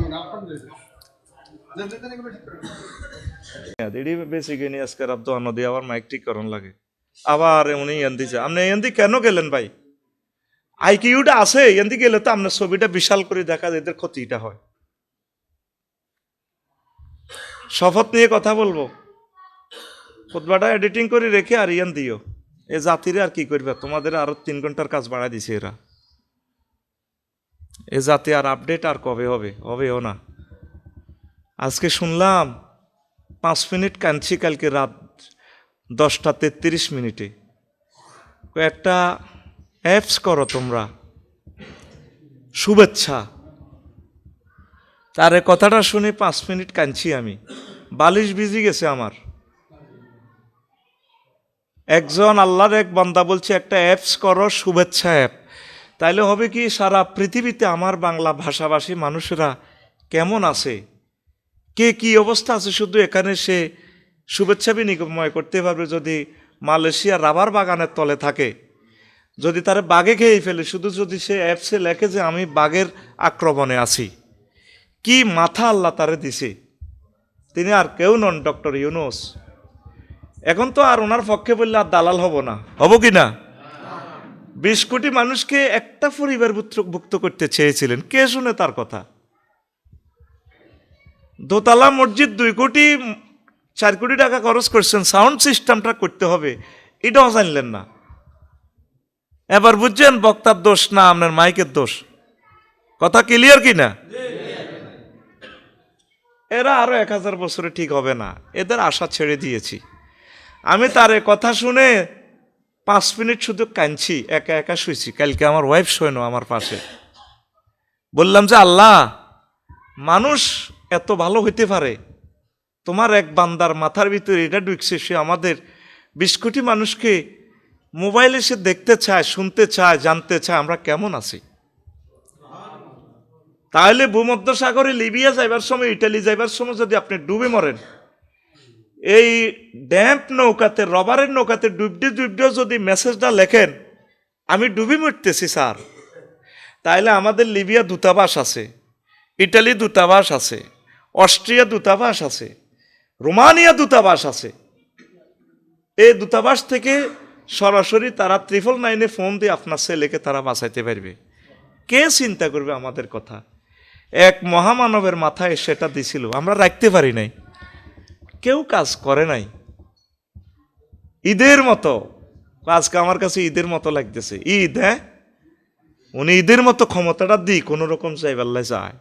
এডি বেসি গনি আজকে রাত দোয়া নদী আবার মাইক ঠিক করন লাগে, আবার উনি এন্দিছে। আপনি এন্দি কেন গেলেন ভাই? আইকিউটা আছে, এন্দি গেলে তো আপনার ছবিটা বিশাল করে দেখা যায়, এদের ক্ষতিটা হয়। শপথ নিয়ে কথা বলবো, খুতবাটা এডিটিং করে রেখে আর ইয়ান দিও। এ জাতিরে আর কি করবে, তোমাদের আরো 3 ঘন্টার কাজ বাড়াই দিছে এরা। এ জাতি আর আপডেট আর কবে হবে? হবেও না। আজকে শুনলাম 5 মিনিট কাঁদছি কালকে রাত 10:33 একটা অ্যাপস করো তোমরা, শুভেচ্ছা। তার কথাটা শুনে 5 মিনিট কাঁদছি আমি, বালিশ ভিজে গেছে আমার। একজন আল্লাহর এক বান্দা বলছে একটা অ্যাপস করো, শুভেচ্ছা অ্যাপ। তাইলে হবে কি, সারা পৃথিবীতে আমার বাংলা ভাষাভাষী মানুষেরা কেমন আছে, কে কি অবস্থা আছে, শুধু এখানে সে শুভেচ্ছা বিনিময় করতে পারবে। যদি মালয়েশিয়া রাবার বাগানের তলে থাকে, যদি তার বাঘে খেয়ে ফেলে, শুধু যদি সে অ্যাপসে লেখে যে আমি বাঘের আক্রমণে আছি, কি মাথা আল্লাহ তারে দিছে। তিনি আর কেউ নন, ডক্টর ইউনূস। এখন তো আর ওনার পক্ষে বললে আর দালাল হব না, হব কি না? 20 কোটি মানুষকে একটা পরিবার ভুক্ত করতে চেয়েছিলেন, কে শুনে তার কথা? দোতলা মসজিদ 4 কোটি টাকা খরচ করছেন, সাউন্ড সিস্টেমটা করতে হবে, এটাও জানলেন না। এবার বুঝছেন বক্তার দোষ না আপনার মাইকের দোষ? কথা ক্লিয়ার কি না? এরা আরো 1000 বছরে ঠিক হবে না, এদের আশা ছেড়ে দিয়েছি। আমি তার কথা শুনে 5 মিনিট শুধু কাঁদছি, একা একা শুয়েছি। কালকে আমার ওয়াইফ শোয়নো আমার পাশে। বললাম যে আল্লাহ, মানুষ এত ভালো হইতে পারে? তোমার এক বান্দার মাথার ভিতরে এটা ঢুকছে, সে আমাদের 20 কোটি মানুষকে মোবাইলে সে দেখতে চায়, শুনতে চায়, জানতে চায় আমরা কেমন আছি। তাহলে ভূমধ্য সাগরে লিবিয়া যাইবার সময়, ইটালি যাইবার সময় যদি আপনি ডুবে মরেন, এই ড্যাম্প নৌকাতে, রবারের নৌকাতে ডুবডেও যদি মেসেজটা লেখেন আমি ডুবে মরতেছি স্যার, তাহলে আমাদের লিবিয়া দূতাবাস আছে, ইটালি দূতাবাস আছে, অস্ট্রিয়া দূতাবাস আছে, রোমানিয়া দূতাবাস আছে। এই দূতাবাস থেকে সরাসরি তারা 999 ফোন দিয়ে আপনার ছেলেকে তারা বাঁচাইতে পারবে। কে চিন্তা করবে আমাদের কথা? এক মহামানবের মাথায় সেটা দিছিল, আমরা রাখতে পারি নাই, কেউ কাজ করে নাই। ঈদের মতো আজকে আমার কাছে ঈদের মতো লাগতেছে, ঈদ। হ্যাঁ, উনি ঈদের মতো ক্ষমতাটা দিই, কোনো রকম চাইবাল্লাহ চায়,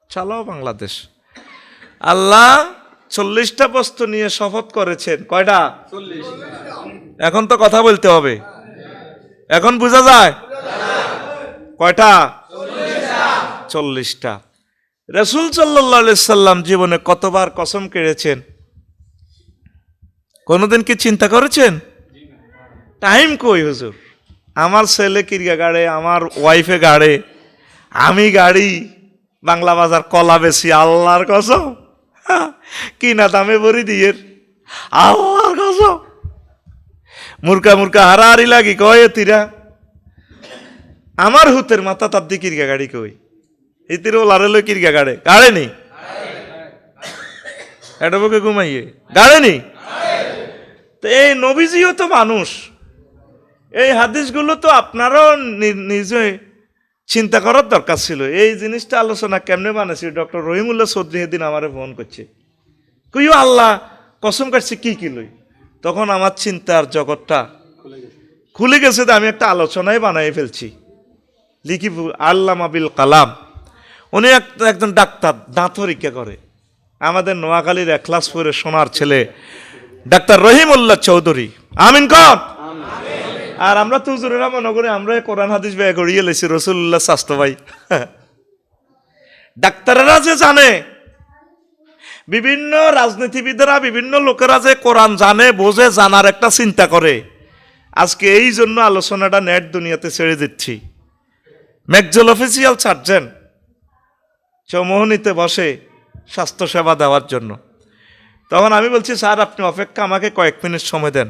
চালাও বাংলাদেশ। আল্লাহ 40টা বস্তু নিয়ে শপথ করেছেন। কয়টা? 40। এখন তো কথা বলতে হবে, এখন বোঝা যায় কয়টা? 40টা। রাসূল সাল্লাল্লাহু আলাইহি সাল্লাম জীবনে কতবার কসম কেড়েছেন? কোনোদিন কি চিন্তা করেছেন? টাইম কই হুজুর? আমার ছেলে কিরগা গাড়ে, আমার ওয়াইফে গাড়ে, আমি গাড়ি, বাংলা বাজার কলা বেশি, আল্লাহর কসম কিনা দামে বড়ি দিয়ে, আল্লাহর কসম মুরকা মুরকা হারাহারি লাগি কয়ে তিরা আমার হুতের মাথা তার দি কিরগা গাড়ি কই ইতির ওলারে লই কিরগা গাড়ে গাড়ে নি এটা বুকে ঘুমাইয়ে গাড়ে নি। তো এই নবীজিও তো মানুষ, এই হাদিসগুলো তো আপনারও নিজে চিন্তা করার দরকার ছিল। এই জিনিসটা আলোচনা কেমনে বানাইছি, ডক্টর রহিমুল্লাহ চৌধুরী এদিন আমারে ফোন করছে, কইও আল্লাহ কসম কাটছি কি কি লই। তখন আমার চিন্তার জগৎটা খুলে গেছে, আমি একটা আলোচনায় বানাই ফেলছি। লিখি আল্লামা বিল কালাম, উনি একজন ডাক্তার, দাঁত পরীক্ষা করে, আমাদের নোয়াখালীর এখলাসপুরে সোনার ছেলে ডাক্তার রহিমুল্লাহ চৌধুরী, আমিন কর। আর আমরা তো হুজুরেরা মনে করি আমরা কোরআন হাদিস ব্যয় করিয়ে লেছি রসুল্লাহ স্বাস্থ্য ভাই। ডাক্তারেরা যে জানে, বিভিন্ন রাজনীতিবিদরা, বিভিন্ন লোকেরা যে কোরআন জানে, বোঝে, জানার একটা চিন্তা করে। আজকে এই জন্য আলোচনাটা নেট দুনিয়াতে ছেড়ে দিচ্ছি। ম্যাকজল অফিসিয়াল সার্জন চৌমোহনীতে বসে স্বাস্থ্যসেবা দেওয়ার জন্য। তখন আমি বলছি, স্যার আপনি অপেক্ষা, আমাকে কয়েক মিনিট সময় দেন।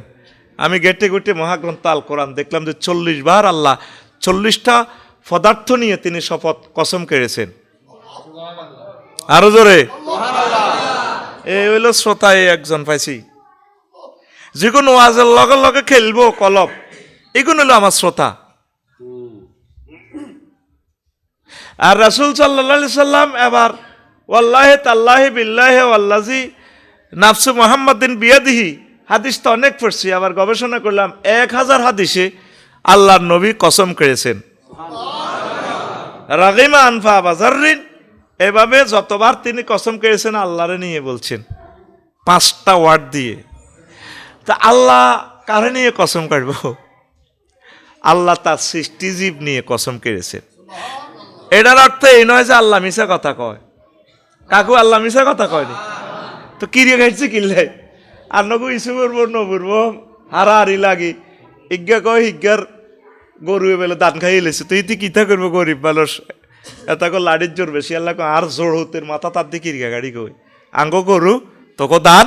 আমি গেটে গেটে মহাগ্রন্থ আল কোরআন দেখলাম যে 40 বার আল্লাহ 40টা পদার্থ নিয়ে তিনি শপথ কসম কেড়েছেন। আরো জোরে। এই হইল শ্রোতা, একজন পাইছি, যে কোনো ওয়াজের লগে লগে খেলবো কলব, এগুলো হলো আমার শ্রোতা। আর রাসূল সাল্লাল্লাহু আলাইহি সাল্লাম এবার ওয়াল্লাহি তাল্লাহি বিল্লাহি ওয়াল্লাজি নাফসু মুহাম্মাদিন বিয়াদিহি, হাদিস তো অনেক পড়ছি, আবার গবেষণা করলাম 1000 হাদিসে আল্লাহর নবী কসম করেছেন। রাগিমা আনফা বাজারিন, এভাবে যতবার তিনি কসম করেছেন আল্লাহরে নিয়ে বলছেন, 5টা ওয়ার্ড দিয়ে। তা আল্লাহ কারে নিয়ে কসম কাটব? আল্লাহ তার সৃষ্টিজীব নিয়ে কসম কেড়েছেন। এটার অর্থ এই নয় যে আল্লাহ মিশা কথা কয়। কাকু আল্লাহ মিশা কথা কয়নি তো কিরিয়ে খাইছে কিনলে আর নগু ইসু করবো নবুরবো হারাহারি লাগি, ইজ্ঞা কয় হিজ্ঞার গরু বেলে দান খাইয়ে লেছে, তুই তুই কিতা করবো গরিব মানুষ, এটা কো লাড়ির জোর বেশি, আল্লাহ আর জোর হতে মাথা তার দিকে কিরিয়া গাড়ি কই আঙ্গ গরু তোকে দান।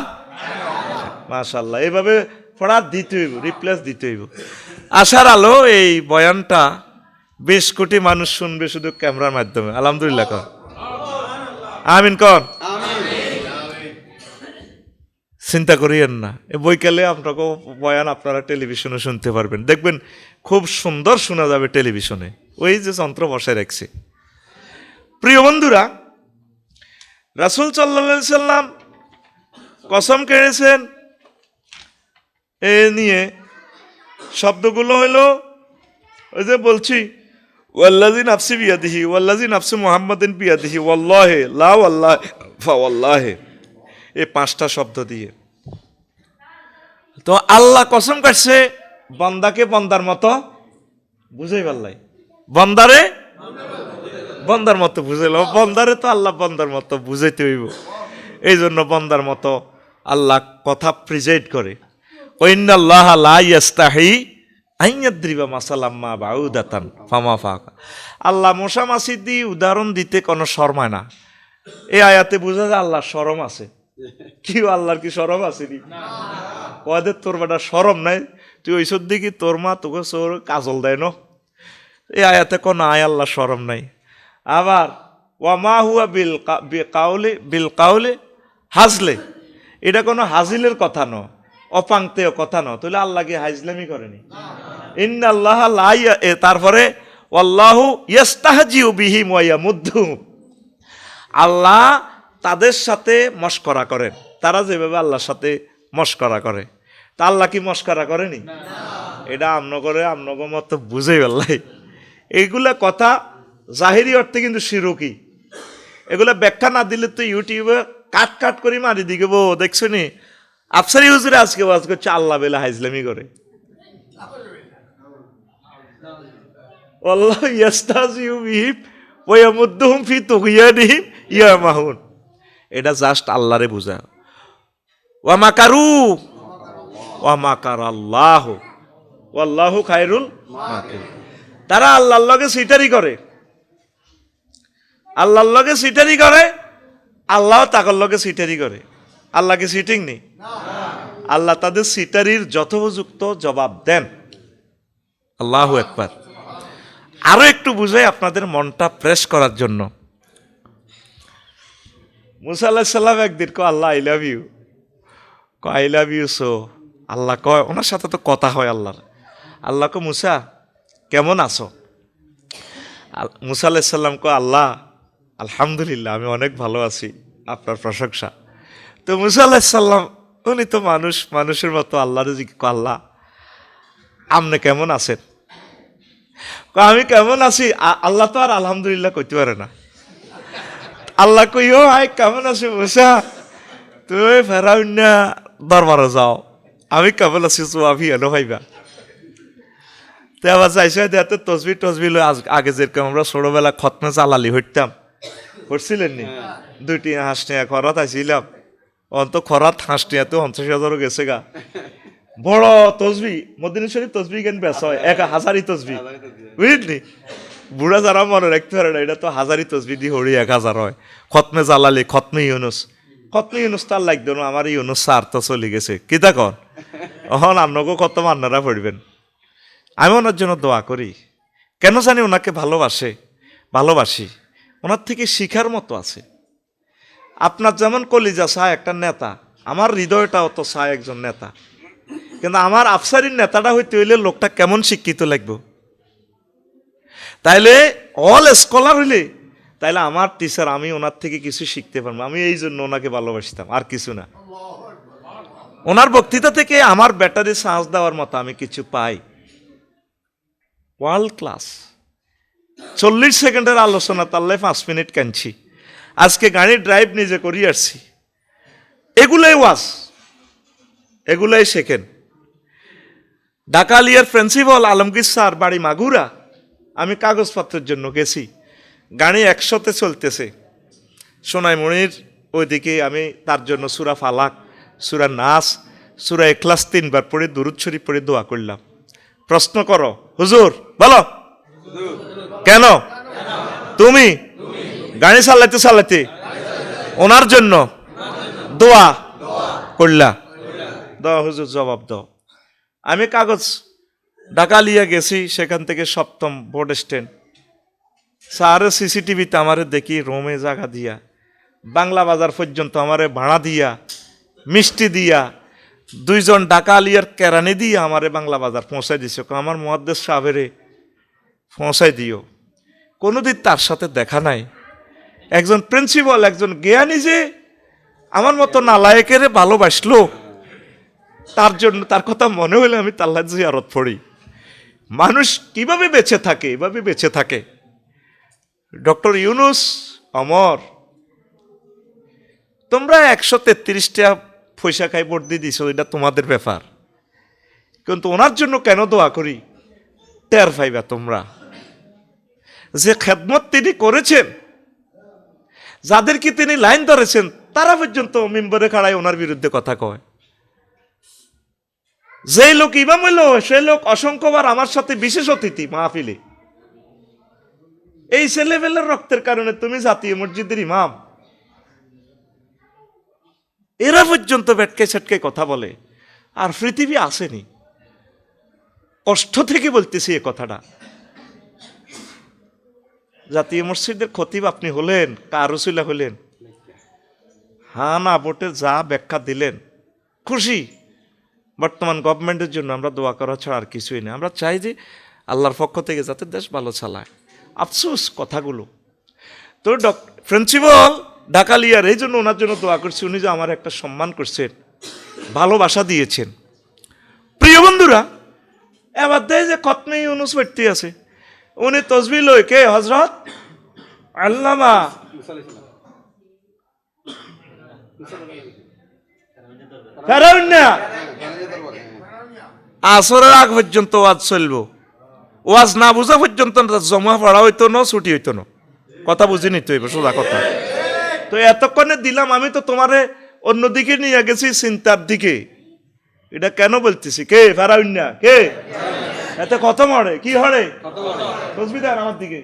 মাশাআল্লাহ, এইভাবে পড়া দিতে হইব, রিপ্লেস দিতে হইব। আশার আলো এই বয়ানটা 20 কোটি মানুষ শুনবে শুধু ক্যামেরার মাধ্যমে। আলহামদুলিল্লাহ কর, আমিন কর। চিন্তা করিয়েন না, বৈকালে আপনাকে বয়ান আপনারা টেলিভিশনে শুনতে পারবেন, দেখবেন খুব সুন্দর শোনা যাবে টেলিভিশনে, ওই যে যন্ত্র বসায় রাখছে। প্রিয় বন্ধুরা, রাসূল সাল্লাল্লাহু আলাইহি সাল্লাম কসম কেড়েছেন এ নিয়ে শব্দগুলো হইল ওই যে বলছি, ওয়াল্লাযী নাফসি বিয়াদিহি, ওয়াল্লাযী নাফসু মুহাম্মাদিন বিয়াদিহি, ওয়াল্লাহি লা ওয়াল্লাহি ফাওয়াল্লাহি, এই 5টা শব্দ দিয়ে। তো আল্লাহ কসম কাটছে বান্দাকে বান্দার মতো বুঝাই পারলাই, বান্দারে বান্দার মতো বুঝাইল, বান্দারে তো আল্লাহ বান্দার মতো বুঝাইতে হইব। এই জন্য বান্দার মতো আল্লাহ কথা প্রিজাইড করে। ইন্নাল্লাহা লা ইয়াস্তাহি আইয়াদ্রিবা মাসালাম্মা বাউদাতান ফামা ফাকা, আল্লাহ মশা মাছি দিয়ে উদাহরণ দিতে কোনো শরমায় না। এই আয়াতে বোঝা যায় আল্লাহর শরম আছে। কি আল্লাহর কি শরম আছে নি? কদের তোর বেটা শরম নাই, তুই ওইসব দিকে তোর মা তোকে চোর কাজল দেয় না। এই আয়াতে কোনো আল্লাহ শরম নাই। আবার ওয়ামা হুয়া বিল কাউলে হাজলে, এটা কোনো হাজিলের কথা ন, অপাংতেয় কথা ন, তাহলে আল্লাহ কি হাজলামি করেনি? ইন্নাল্লাহ লা, তারপরে ওয়াল্লাহু ইয়াস্তাহজিউ বিহিম ওয়া ইয়ামুদ্দুহুম, আল্লাহ তাদের সাথে মশকরা করেন, তারা যেভাবে আল্লাহর সাথে মশকরা করে। তা আল্লাহ কি মশকরা করেনি? এটা আমনগর মতো বুঝেই পারলাই। এইগুলা কথা জাহিরি অর্থে কিন্তু শিরকি, এগুলা ব্যাখ্যা না দিলে তো ইউটিউবে কাট কাট করে মারি দিকে বো, দেখছো নি আফসারি হুজুরে আজকে ওয়াজ করছে আল্লাহ বেলা হাইজলামি করে। আল্লাহ ইয়াস্তাহজিউ বিহিম ওয়া ইয়ামুদ্দুহুম ফি তুগয়ানিহিম ইয়া মাহুন, এটা জাস্ট আল্লাহরে বুঝা। ওয়া মাকারু ওয়া মাকার আল্লাহ ওয়াল্লাহু খায়রুল মাকিরিন। তারা আল্লাহর লগে সিটারি করে, আল্লাহর লগে সিটারি করে, আল্লাহ তাকর লগে সিটারি করে। আল্লাহকে সিটিং নেই, আল্লাহ তাদের সিটারির যথোপযুক্ত জবাব দেন। আল্লাহু আকবার। আরো একটু বুঝাই আপনাদের মনটা ফ্রেশ করার জন্য। মুসা আলাইহিস সালাম একদিন কয় আল্লাহ আই লাভ ইউ, কয় আই লাভ ইউ সো। আল্লাহ কয়, ওনার সাথে তো কথা হয় আল্লাহর। আল্লাহ কয় মুসা কেমন আছো? মুসা আলাইহিস সালাম কয় আল্লাহ আলহামদুলিল্লাহ আমি অনেক ভালো আছি, আপনার প্রশংসা। তো মুসা আলাইহিস সালাম উনি তো মানুষ, মানুষের মতো আল্লাহর আল্লাহ আপনি কেমন আছেন? আমি কেমন আছি? আল্লাহ তো আর আলহামদুলিল্লাহ কইতে পারে না। আল্লাহ কইও আই কেমন আছি মুসা, তুই ফেরাউন্না দরবারে যাও, আমি কেমন আছি চুয়াভি এলো ভাইবা। তো আবার চাইছে দেয়াতে তসবি টসবি লই, আগে যেরকম আমরা ছোটবেলা খতমে চালালি হইতাম, করছিলেন নি? 2টি হাঁস নিয়ে খরাত আইছিলাম, অন্ত খরাত হাঁস নিয়ে তো 50,000 গেছে গা। বড় তসবি মদিনা শরীফ তসবি কেন বেশ হয় 1000 তসবি, বুঝলি? বুড়া যারা মনে রাখতে পারে না, এটা তো 1000 তসবি দিয়ে হরি 1000 হয়। খতমে জালালি, খতমে ইউনুস, খতমে ইউনুস তার লাগতো না, আমার ইউনুস স্যার তো চলে গেছে। কি তা কন এখন আপনাকেও কত মান্নারা পড়বেন। আমি ওনার জন্য দোয়া করি, কেন জানি ওনাকে ভালোবাসি, ওনার থেকে শিখার মতো আছে। আপনার যেমন কলিজা চায় একটা নেতা, আমার হৃদয়টাও তো চায় একজন নেতা, কিন্তু আমার আফসারির নেতাটা হইতে হইলে লোকটা কেমন শিক্ষিত লাগবে। তাইলে অল স্কলার হইলে তাইলে আমার টিচার, আমি ওনার থেকে কিছু শিখতে পারবো। আমি এই জন্য ওনাকে ভালোবাসতাম, আর কিছু না। ওনার বক্তৃতা থেকে আমার ব্যাটারি চার্জ দেওয়ার মতো আমি কিছু পাই। ওয়ার্ল্ড ক্লাস 40 সেকেন্ডের আলোচনা, তাহলে 5 মিনিট কাঁদছি। আজকে গাড়ির ড্রাইভ নিজে করি আসছি। এগুলাই ওয়াজ, এগুলাই শেখেন। ঢাকা আলিয়ার প্রিন্সিপাল আলমগীর স্যার বাড়ি মাগুরা, আমি কাগজপত্রের জন্য গেছি, গাড়ি 100-তে চলতেছে। সোনাইমণির ওইদিকে আমি তার জন্য সূরা ফালাক, সূরা নাস, সূরা ইখলাস 3 বার পড়ে দুরূদ শরীফ পড়ে দোয়া করলাম। প্রশ্ন করো হুজুর, বলো কেন? তুমি গাড়ি চালাতে ওনার জন্য দোয়া করলা, দাও হুজুর জবাব দাও। আমি কাগজ ঢাকা লিয়া গেছি, সেখান থেকে 7ম বোর্ড স্ট্যান্ড। স্যারের সিসিটিভিতে আমারে দেখি রোমে জায়গা দিয়া, বাংলা বাজার পর্যন্ত আমারে ভাড়া দিয়া, মিষ্টি দিয়া, 2 জন ঢাকা আলিয়ার কেরানি দিয়ে আমারে বাংলা বাজার পৌঁছাই দিছে। আমার মুহাদ্দিস সাহেবেরে পৌঁছাই দিও। কোনোদিন তার সাথে দেখা নাই। একজন প্রিন্সিপাল, একজন জ্ঞানী যে আমার মতো নালায়েকের ভালোবাসলো, তার জন্য তার কথা মনে হলে আমি তাল্লা জিয়ারত পড়ি। মানুষ কিভাবে বেঁচে থাকে, এভাবে বেঁচে থাকে। ডক্টর ইউনুস অমর, তোমরা 133টা পয়সা খাই ভোট দিয়ে দিছো, এটা তোমাদের ব্যাপার, কিন্তু ওনার জন্য কেন দোয়া করি টের পাইবা তোমরা। যে খেদমত তিনি করেছেন, যাদেরকে তিনি লাইন ধরেছেন, তারা পর্যন্ত মিম্বরে খাড়ায় ওনার বিরুদ্ধে কথা কয়। যে লোক ইমাম হইল, সেই লোক অসংখ্যবার আমার সাথে বিশেষ অতিথি মাহফিলে। এই ছেলেবেলার রক্তের কারণে তুমি জাতীয় মসজিদের ইমাম, এরা পর্যন্ত বেটকে ছেটকে কথা বলে। আর পৃথিবী আসেনি, কষ্ট থেকে বলতেছি এ কথাটা। জাতীয় মসজিদের খতিব আপনি হলেন, কার রসুলা হলেন, হ্যাঁ না ভোটের যা ব্যাখ্যা দিলেন, খুশি। বর্তমান গভর্নমেন্টের জন্য আমরা দোয়া করা ছাড়া আর কিছুই নেই। আমরা চাই যে আল্লাহর পক্ষ থেকে যাতে দেশ ভালো চালায়। আফসোস কথাগুলো। তো প্রিন্সিপাল ঢাকা লিয়ার, এই জন্য ওনার জন্য দোয়া করছি। উনি যে আমার একটা সম্মান করছেন, ভালোবাসা দিয়েছেন। প্রিয় বন্ধুরা, এবার দেয় যে খতমে ইউনুস ব্যক্তি আছে, উনি তসবি লই কে হজরত আল্লামা আসরের আগ পর্যন্ত ওয়াজ চলবো। ওয়াজ না বুঝা পর্যন্ত জমা পড়া হইতো না, ছুটি হইতো না। কথা বুঝে নিতে হইব, সোজা কথা। তো এতক্ষণে দিলাম, আমি তো তোমারে অন্যদিকে নিয়ে গেছি, চিন্তার দিকে। এটা কেন বলতেছি? কে ফারাউন্না? কে এত কত মরে? কি হরে তসবিদার আমার দিকে?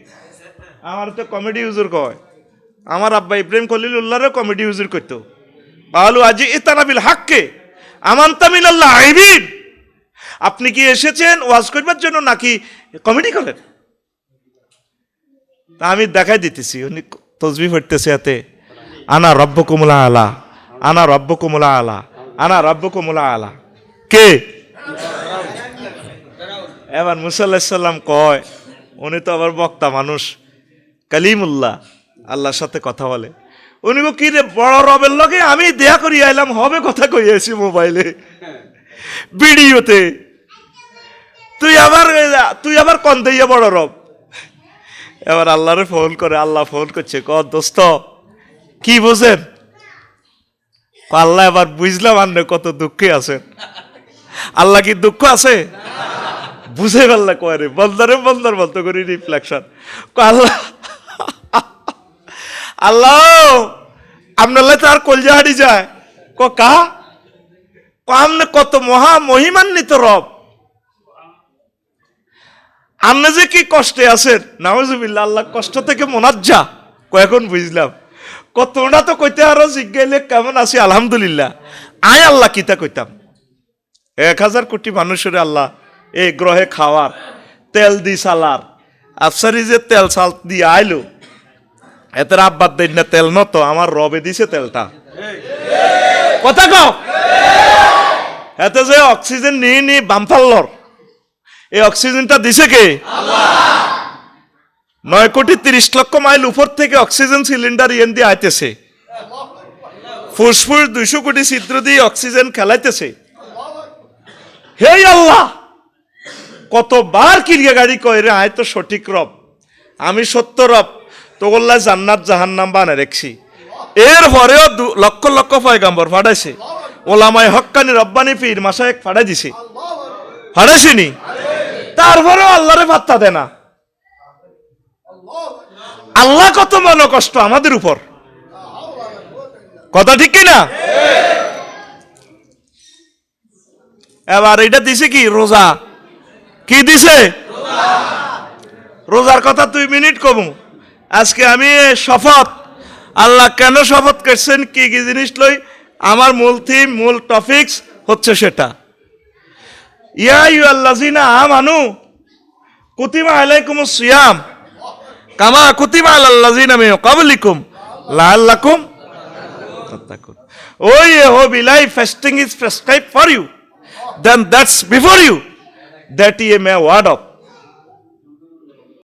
আমার তো কমেডি ইউজুর কয়। আমার আব্বা ইব্রাহিম খলিলুল্লাহরও কমেডি ইউজুর করতো। বালু আজি ইতানাবিল হাক্কে আমানতা মিনাল্লাহ আইবিন। আপনি কি এসেছেন ওয়াজ করবার জন্য নাকি কমেডি করেন? তা আমি দেখাই দিতেছি, উনি তসবিহ পড়তেছে এতে, আনা রব্বকুমুল আলা, আনা রব্বকুমুল আলা, আনা রব্বকুমুল আলা। কে? এবার মুসা আলাইহিস সালাম কয়, উনি তো আবার বক্তা মানুষ, কালিমুল্লাহ, আল্লাহর সাথে কথা বলে। উনি গো, কি রে বড় রবের লগে আমি দেয়া করি আইলাম, হবে কথা কইয়াছি মোবাইলে ভিডিওতে, তুই আবার কন দিয়া বড় রব। এবার আল্লাহরে ফোন করে, আল্লাহ ফোন করছে, ক দোস্ত কি বোঝেন? আল্লাহ এবার বুঝলাম আপনি কত দুঃখে আছেন। আল্লাহ কি দুঃখ আছে? বুঝে ফেললে কয় রে বন্দারে বন্দার বলতে করি রিফ্লেকশন। আল্লাহ আল্লাহ আপনার তো আর কলজা হারি যায়। কা আমনে কত মহা মহিমান্বিত রব, আপনি যে কি কষ্টে আছেন, নাউজুবিল্লাহ, আল্লাহ কষ্ট থেকে মোনাজ্জা। এখন বুঝলাম কতটা তো কইতে আরো জিজ্ঞাইলে কেমন আছি, আলহামদুলিল্লাহ। আয় আল্লাহ কিতা কইতাম, 1000 কোটি মানুষের আল্লাহ এই গ্রহে খাওয়ার, তেল দি সালার, আফসারি যে তেল সাল দিয়ে আইলো, এতে আব্বার দেন না তেল নত, আমার রবে দিছে তেলটা। কথা কও, এতে যে অক্সিজেন নিয়ে বামফাল্লর, এই অক্সিজেনটা দিছে কে? আল্লাহ। 9,30,00,000 মাইল উপর থেকে অক্সিজেন সিলিন্ডার ইয়েন দিয়ে আইতেছে, ফুসফুস 200 কোটি ছিদ্র দিয়ে অক্সিজেন খেলাইতেছে। হে আল্লাহ, কতবার কিরিয়া গাড়ি কয় রে, আয় তো সঠিক রব, আমি সত্য রব, তোগোল্লা জান্নাত জাহান্নাম বানা রেখছি। এর পরেও লক্ষ লক্ষ পয়গাম্বর ফাটাইছে, ওলামায়ে হক্কানি রব্বানি পীর মাশায়েখ ফাটাই দিছে, ফাটাইছিনি? তারপরেও আল্লাহরে পাত্তা দেয় না। আল্লাহ কত মনে কষ্ট আমাদের উপর, কথা ঠিক কিনা? এবার এটা দিছে কি? রোজা। কি দিছে? রোজার কথা 2 মিনিট কমু। আজকে আমি শপথ, আল্লাহ কেন শপথ করছেন, কি কি জিনিস লই, আমার মূল থিম, মূল টপিকস হচ্ছে সেটা। ইয়া আইয়ুহাল্লাযিনা আমানু কুতিবা আলাইকুমুস সিয়াম কামা কুতিবা আলাল্লাযিনা মিন ক্বাবলিকুম লাআল্লাকুম তাত্তাকুন। Oh Yehova, life fasting is prescribed for you, then that's before you, that ye may ward of.